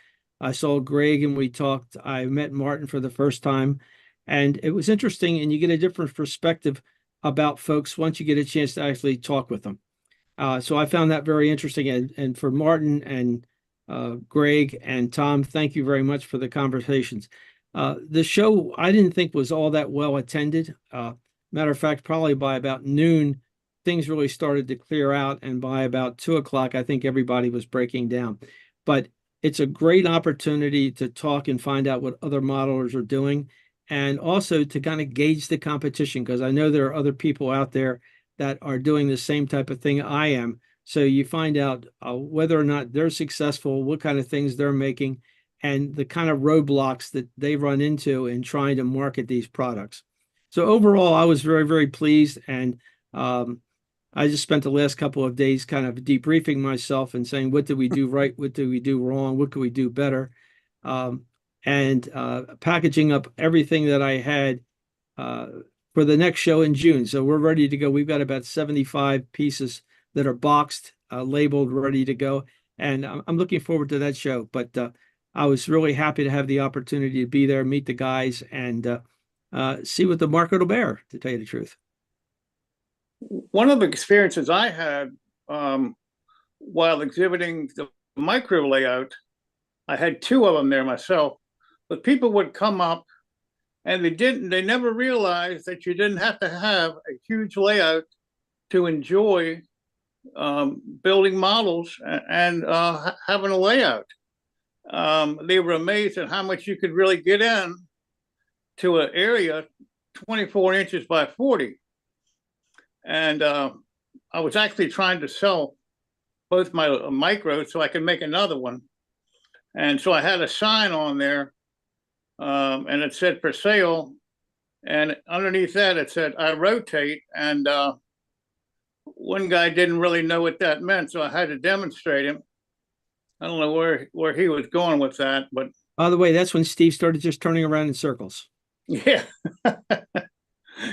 I saw Greg and we talked. I met Martin for the first time, and it was interesting, and you get a different perspective about folks once you get a chance to actually talk with them. So I found that very interesting. And for Martin and Greg and Tom, thank you very much for the conversations. The show I didn't think was all that well attended. Matter of fact, probably by about noon, things really started to clear out. And by about 2 o'clock, I think everybody was breaking down. But it's a great opportunity to talk and find out what other modelers are doing, and also to kind of gauge the competition, because I know there are other people out there that are doing the same type of thing I am. So you find out whether or not they're successful, what kind of things they're making, and the kind of roadblocks that they run into in trying to market these products. So overall, I was very, very pleased. And I just spent the last couple of days kind of debriefing myself and saying, what did we do right? What did we do wrong? What could we do better? And packaging up everything that I had for the next show in June. So we're ready to go. We've got about 75 pieces that are boxed, labeled, ready to go. And I'm looking forward to that show. But I was really happy to have the opportunity to be there, meet the guys, and see what the market will bear, to tell you the truth. One of the experiences I had while exhibiting the micro layout, I had 2 of them there myself, but people would come up and they never realized that you didn't have to have a huge layout to enjoy building models and having a layout. They were amazed at how much you could really get in to an area 24 inches by 40. And I was actually trying to sell both my micros so I could make another one. And so I had a sign on there, and it said for sale. And underneath that, it said, I rotate. And one guy didn't really know what that meant, so I had to demonstrate him. I don't know where he was going with that, but. By the way, that's when Steve started just turning around in circles. Yeah.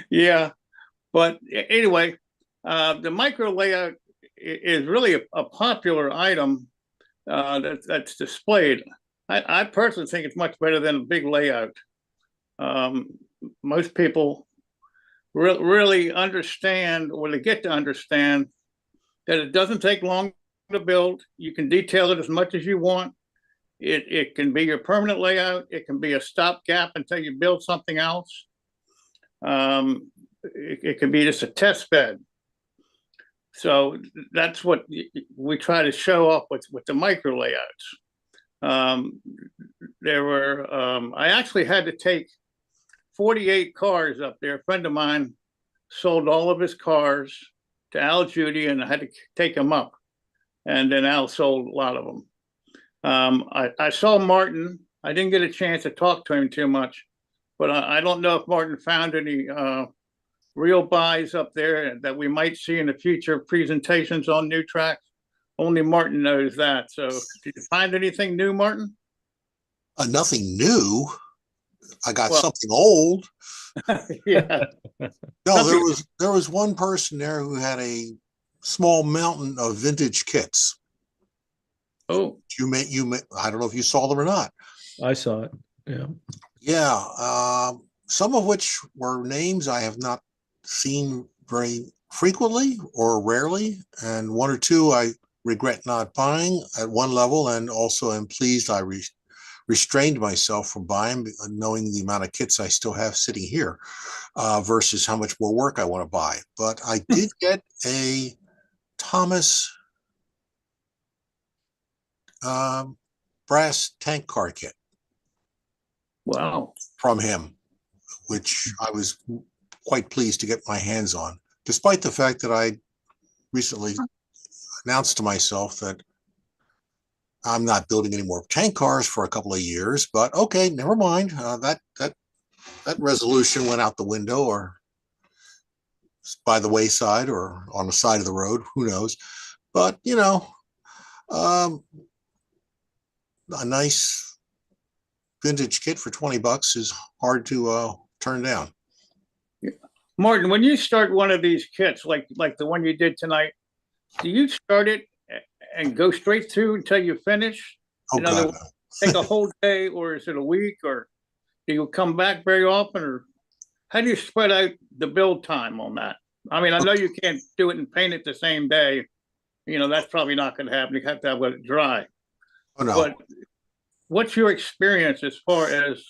Yeah. But anyway, the micro layout is really a popular item that's displayed. I personally think it's much better than a big layout. Most people really understand, or they get to understand, that it doesn't take long to build. You can detail it as much as you want. It can be your permanent layout. It can be a stopgap until you build something else. It can be just a test bed. So that's what we try to show off with the micro layouts. I actually had to take 48 cars up there. A friend of mine sold all of his cars to Al Judy, and I had to take them up. And then Al sold a lot of them. I saw Martin I didn't get a chance to talk to him too much, but I don't know if Martin found any real buys up there that we might see in the future presentations on new tracks. Only Martin knows that. So did you find anything new, Martin? Nothing new. I got Well, something old. yeah. No, there was one person there who had a small mountain of vintage kits. Oh, you may I don't know if you saw them or not. I saw it. Yeah. Yeah. Some of which were names I have not seen very frequently or rarely, and one or two I regret not buying at one level, and also am pleased I restrained myself from buying, knowing the amount of kits I still have sitting here versus how much more work I want to buy. But I did get a Thomas brass tank car kit. Wow. From him, which I was quite pleased to get my hands on, despite the fact that I recently announced to myself that I'm not building any more tank cars for a couple of years. But okay, never mind. That resolution went out the window, or by the wayside, or on the side of the road. Who knows? But you know, a nice vintage kit for $20 is hard to turn down. Martin, when you start one of these kits, like the one you did tonight, do you start it and go straight through until you finish? Oh, God. Take a whole day, or is it a week, or do you come back very often, or how do you spread out the build time on that? I mean, I know you can't do it and paint it the same day. You know, that's probably not going to happen. You have to let it dry. Oh, no. But what's your experience as far as,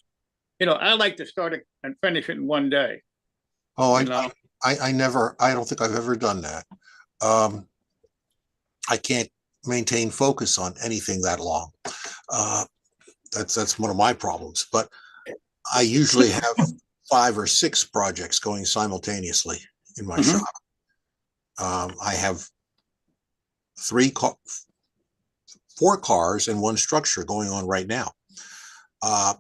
you know, I like to start it and finish it in one day. Oh, I don't think I've ever done that. I can't maintain focus on anything that long. That's one of my problems. But I usually have 5 or 6 projects going simultaneously in my shop. I have 4 cars and 1 structure going on right now. And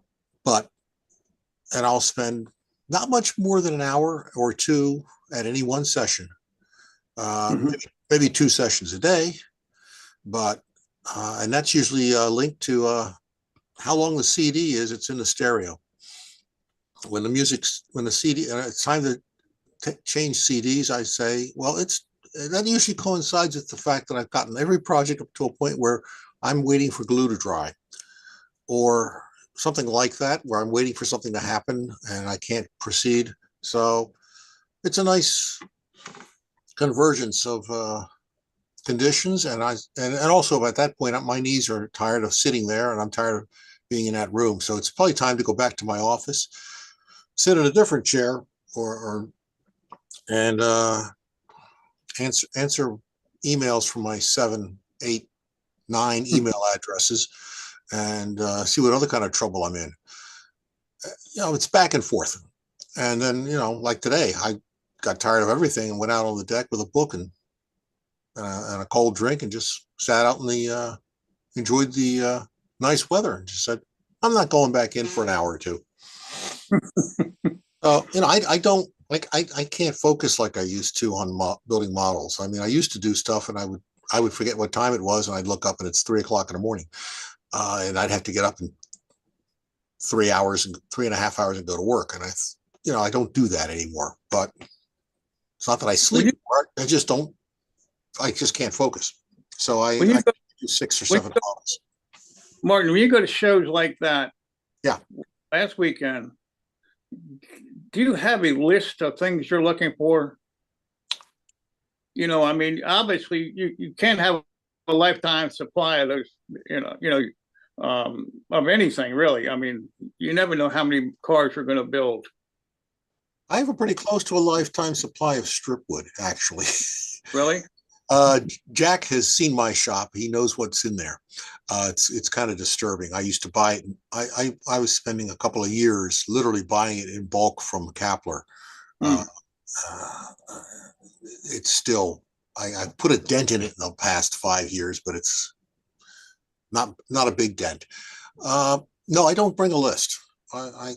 I'll spend not much more than an hour or 2 at any one session. Maybe 2 sessions a day, but and that's usually linked to how long the CD is. It's in the stereo. When the CD, it's time to change CDs, I say, well, that usually coincides with the fact that I've gotten every project up to a point where I'm waiting for glue to dry, or something like that, where I'm waiting for something to happen and I can't proceed. So it's a nice convergence of conditions, and also at that point my knees are tired of sitting there, and I'm tired of being in that room. So it's probably time to go back to my office, sit in a different chair, and answer emails from my 7, 8, 9 email addresses, and see what other kind of trouble I'm in. You know, it's back and forth. And then, you know, like today, I got tired of everything and went out on the deck with a book and a cold drink, and just sat out in the enjoyed the nice weather, and just said, I'm not going back in for an hour or 2. You know, I don't like, I can't focus like I used to on building models. I mean, I used to do stuff and I would forget what time it was, and I'd look up and it's 3 o'clock in the morning. And I'd have to get up in 3 hours and 3.5 hours and go to work. And I don't do that anymore. But it's not that I sleep more. I just can't focus. So I do 6 or 7 models. Martin, when you go to shows like that, yeah, last weekend, do you have a list of things you're looking for? You know, I mean, obviously you can't have a lifetime supply of those, of anything really. I mean, you never know how many cars you're going to build. I have a pretty close to a lifetime supply of strip wood, actually. Really? Jack has seen my shop. He knows what's in there. It's kind of disturbing. I used to buy it. I was spending a couple of years literally buying it in bulk from Kapler. It's still, I've put a dent in it in the past 5 years, but it's not a big dent. No, I don't bring a list. I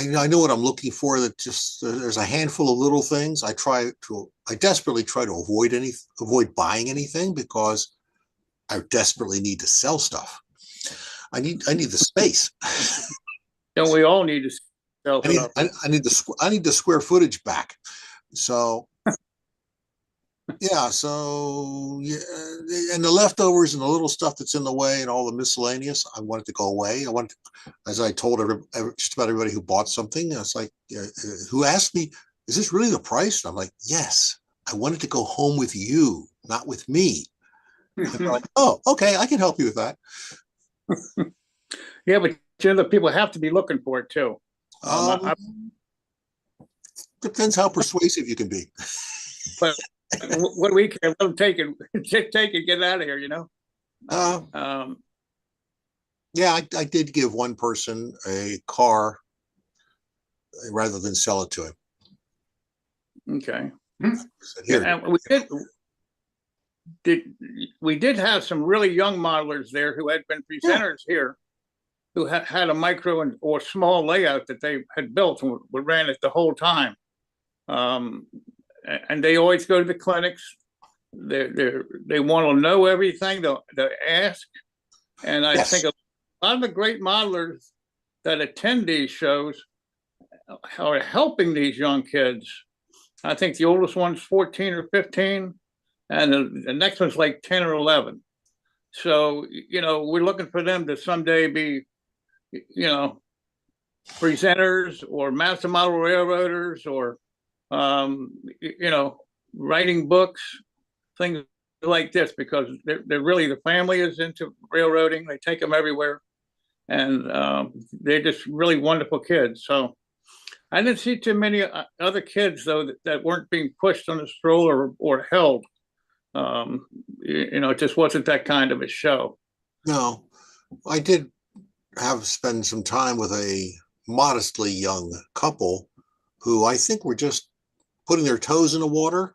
know what I'm looking for. That just there's a handful of little things. I desperately try to avoid buying anything because I desperately need to sell stuff. I need the space. Don't we all need to sell I need stuff? I need the square footage back. So yeah, and the leftovers and the little stuff that's in the way and all the miscellaneous, I want it to go away. As I told just about everybody who bought something, it's like, who asked me, is this really the price? And I'm like, yes, I want it to go home with you, not with me. And they're like, oh, okay, I can help you with that. Yeah, but the people have to be looking for it too. Depends how persuasive you can be. But what we can let them take it, get out of here, you know. Yeah, I did give one person a car rather than sell it to him. Okay. Said, here, and we did have some really young modelers there who had been presenters here, who had a micro or small layout that they had built and ran it the whole time. And they always go to the clinics. They want to know everything. They'll ask, and I think a lot of the great modelers that attend these shows are helping these young kids. I think the oldest one's 14 or 15, and the next one's like 10 or 11. So, you know, we're looking for them to someday be, you know, presenters or master model railroaders or, you know, writing books, things like this, because they're really, the family is into railroading. They take them everywhere, and they're just really wonderful kids. So I didn't see too many other kids though that weren't being pushed on a stroller or held. You know, it just wasn't that kind of a show. No, I did spend some time with a modestly young couple who I think were just putting their toes in the water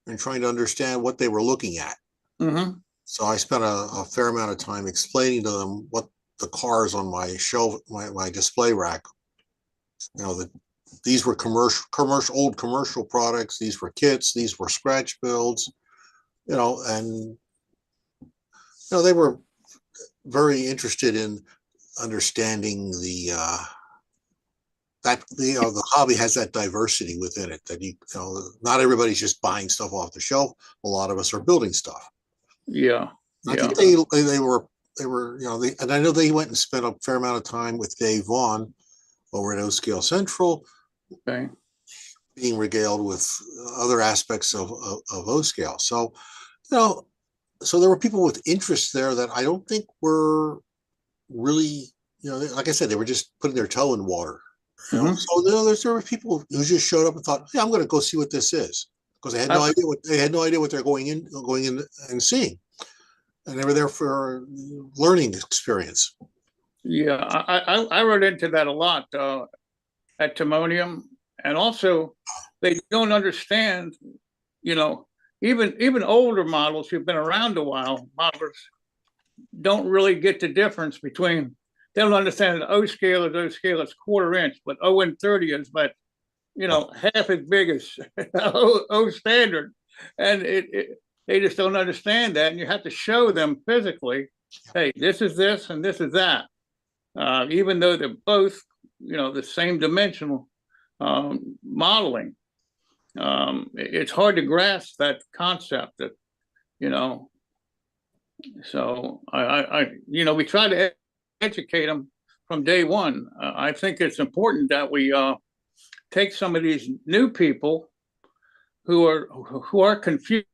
and trying to understand what they were looking at. Mm-hmm. So I spent a fair amount of time explaining to them what the cars on my shelf, my display rack, you know, these were old commercial products. These were kits. These were scratch builds, you know, and, you know, they were very interested in understanding that, you know, the hobby has that diversity within it, that you know, not everybody's just buying stuff off the shelf. A lot of us are building stuff. Yeah. I think they were, you know, and I know they went and spent a fair amount of time with Dave Vaughn over at O Scale Central, okay, being regaled with other aspects of O Scale. So, you know, so there were people with interest there that I don't think were really, you know, like I said, they were just putting their toe in water. You know? So there were people who just showed up and thought, "Yeah, I'm going to go see what this is," because they had no idea what they're going in and seeing, and they were there for learning experience. Yeah, I run into that a lot at Timonium, and also they don't understand, you know, even older models who've been around a while, modelers don't really get the difference between. They don't understand that O scale is O scale, it's 1/4 inch, but O and 30 is, but you know, half as big as O standard, and they just don't understand that, and you have to show them physically, hey, this is this and this is that. Even though they're both, you know, the same dimensional modeling, it's hard to grasp that concept. That, you know, so I you know, we try to educate them from day one. I think it's important that we take some of these new people who are confused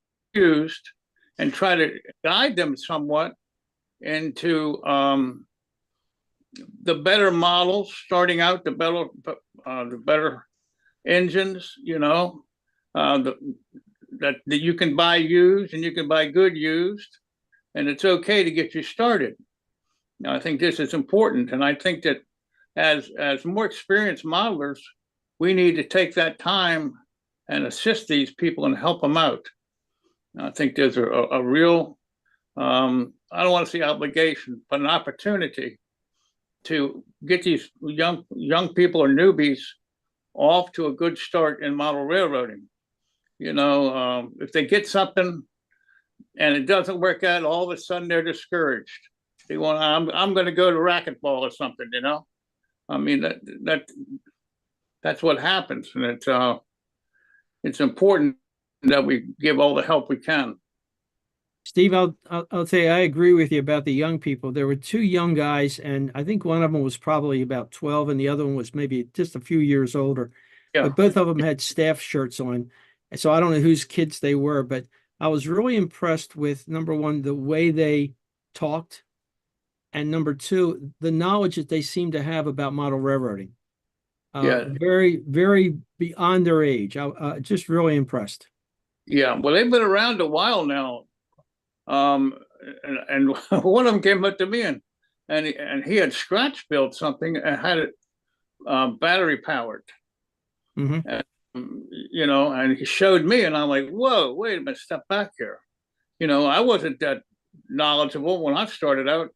and try to guide them somewhat into the better models, starting out the better engines, you know, that you can buy used and you can buy good used, and it's okay to get you started. Now, I think this is important, and I think that as more experienced modelers, we need to take that time and assist these people and help them out. I think there's a real, I don't want to say obligation, but an opportunity to get these young people or newbies off to a good start in model railroading. You know, if they get something and it doesn't work out, all of a sudden they're discouraged. They want, I'm going to go to racquetball or something. You know, I mean that's what happens, and it's important that we give all the help we can. Steve, I'll tell you, I agree with you about the young people. There were two young guys, and I think one of them was probably about 12, and the other one was maybe just a few years older. Yeah. But both of them had staff shirts on. And so I don't know whose kids they were, but I was really impressed with, number one, the way they talked, and number two, the knowledge that they seemed to have about model railroading. Yeah. Very, very beyond their age. I just really impressed. Yeah, well, they've been around a while now. And one of them came up to me and he had scratch built something and had it battery powered. Mm-hmm. And, you know, and he showed me, and I'm like, whoa, wait a minute, step back here. You know, I wasn't that knowledgeable when I started out.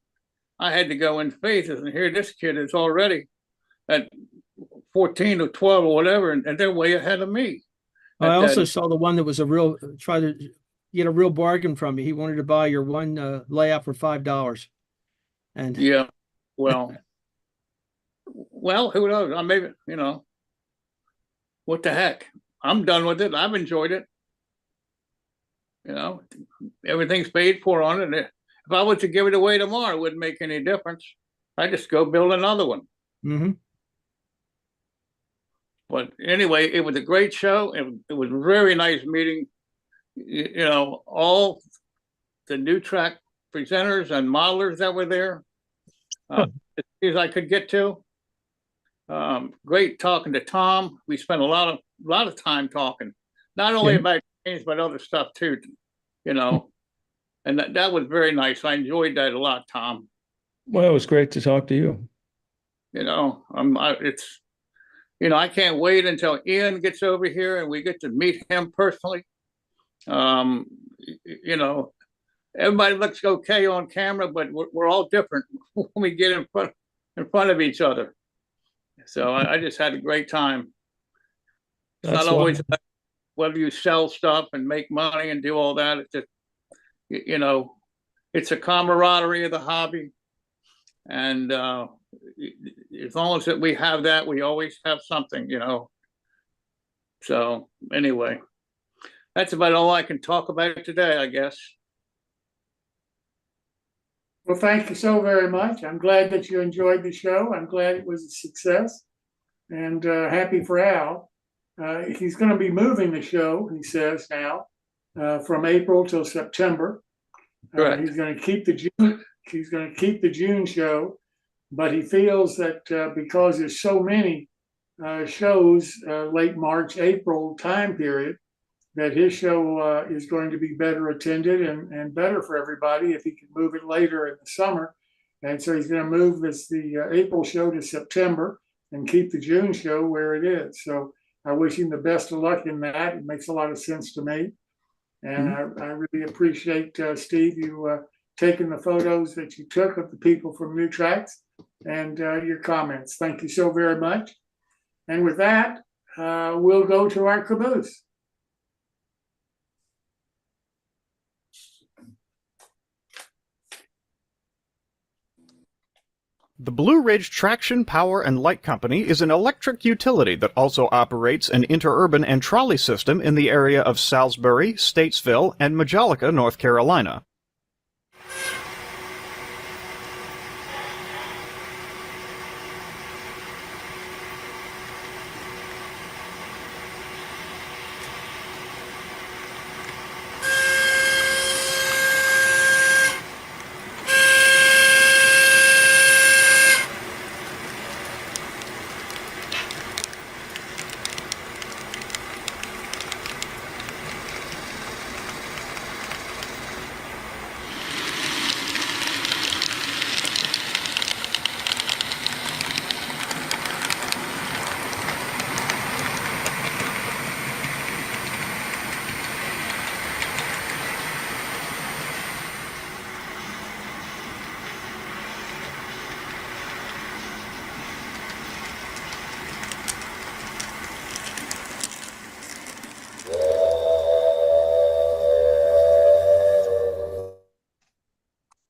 I had to go in faith, and here this kid is already at 14 or 12 or whatever, and they're way ahead of me. I also saw the one that was try to get a real bargain from you. He wanted to buy your one layout for $5. And yeah, well, who knows? I maybe, you know, what the heck? I'm done with it. I've enjoyed it. You know, everything's paid for on it. If I was to give it away tomorrow, it wouldn't make any difference. I just go build another one. Mm-hmm. But anyway, it was a great show. It was a very nice meeting. You know, all the new track presenters and modelers that were there, as few as I could get to. Great talking to Tom. We spent a lot of time talking, not only about games but other stuff too. You know, and that was very nice. I enjoyed that a lot, Tom. Well, it was great to talk to you. You know, it's, you know, I can't wait until Ian gets over here and we get to meet him personally. You know, everybody looks okay on camera, but we're all different when we get in front of each other. So I just had a great time. It's not always about whether you sell stuff and make money and do all that. It's just, you know, it's a camaraderie of the hobby. And as long as we have that, we always have something, you know. So anyway, that's about all I can talk about today, I guess. Well, thank you so very much. I'm glad that you enjoyed the show. I'm glad it was a success, and happy for Al. He's going to be moving the show, he says now, from April till September. He's going to keep the June. He's going to keep the June show, but he feels that because there's so many shows late March, April time period, that his show is going to be better attended and better for everybody if he can move it later in the summer. And so he's going to move the April show to September and keep the June show where it is. So I wish him the best of luck in that. It makes a lot of sense to me. And I really appreciate, Steve, you taking the photos that you took of the people from New Tracks and your comments. Thank you so very much. And with that, we'll go to our caboose. The Blue Ridge Traction, Power, and Light Company is an electric utility that also operates an interurban and trolley system in the area of Salisbury, Statesville, and Majolica, North Carolina.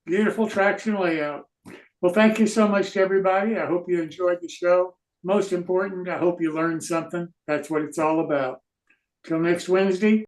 Beautiful traction layout. Well, thank you so much to everybody. I hope you enjoyed the show. Most important, I hope you learned something. That's what it's all about. Till next Wednesday.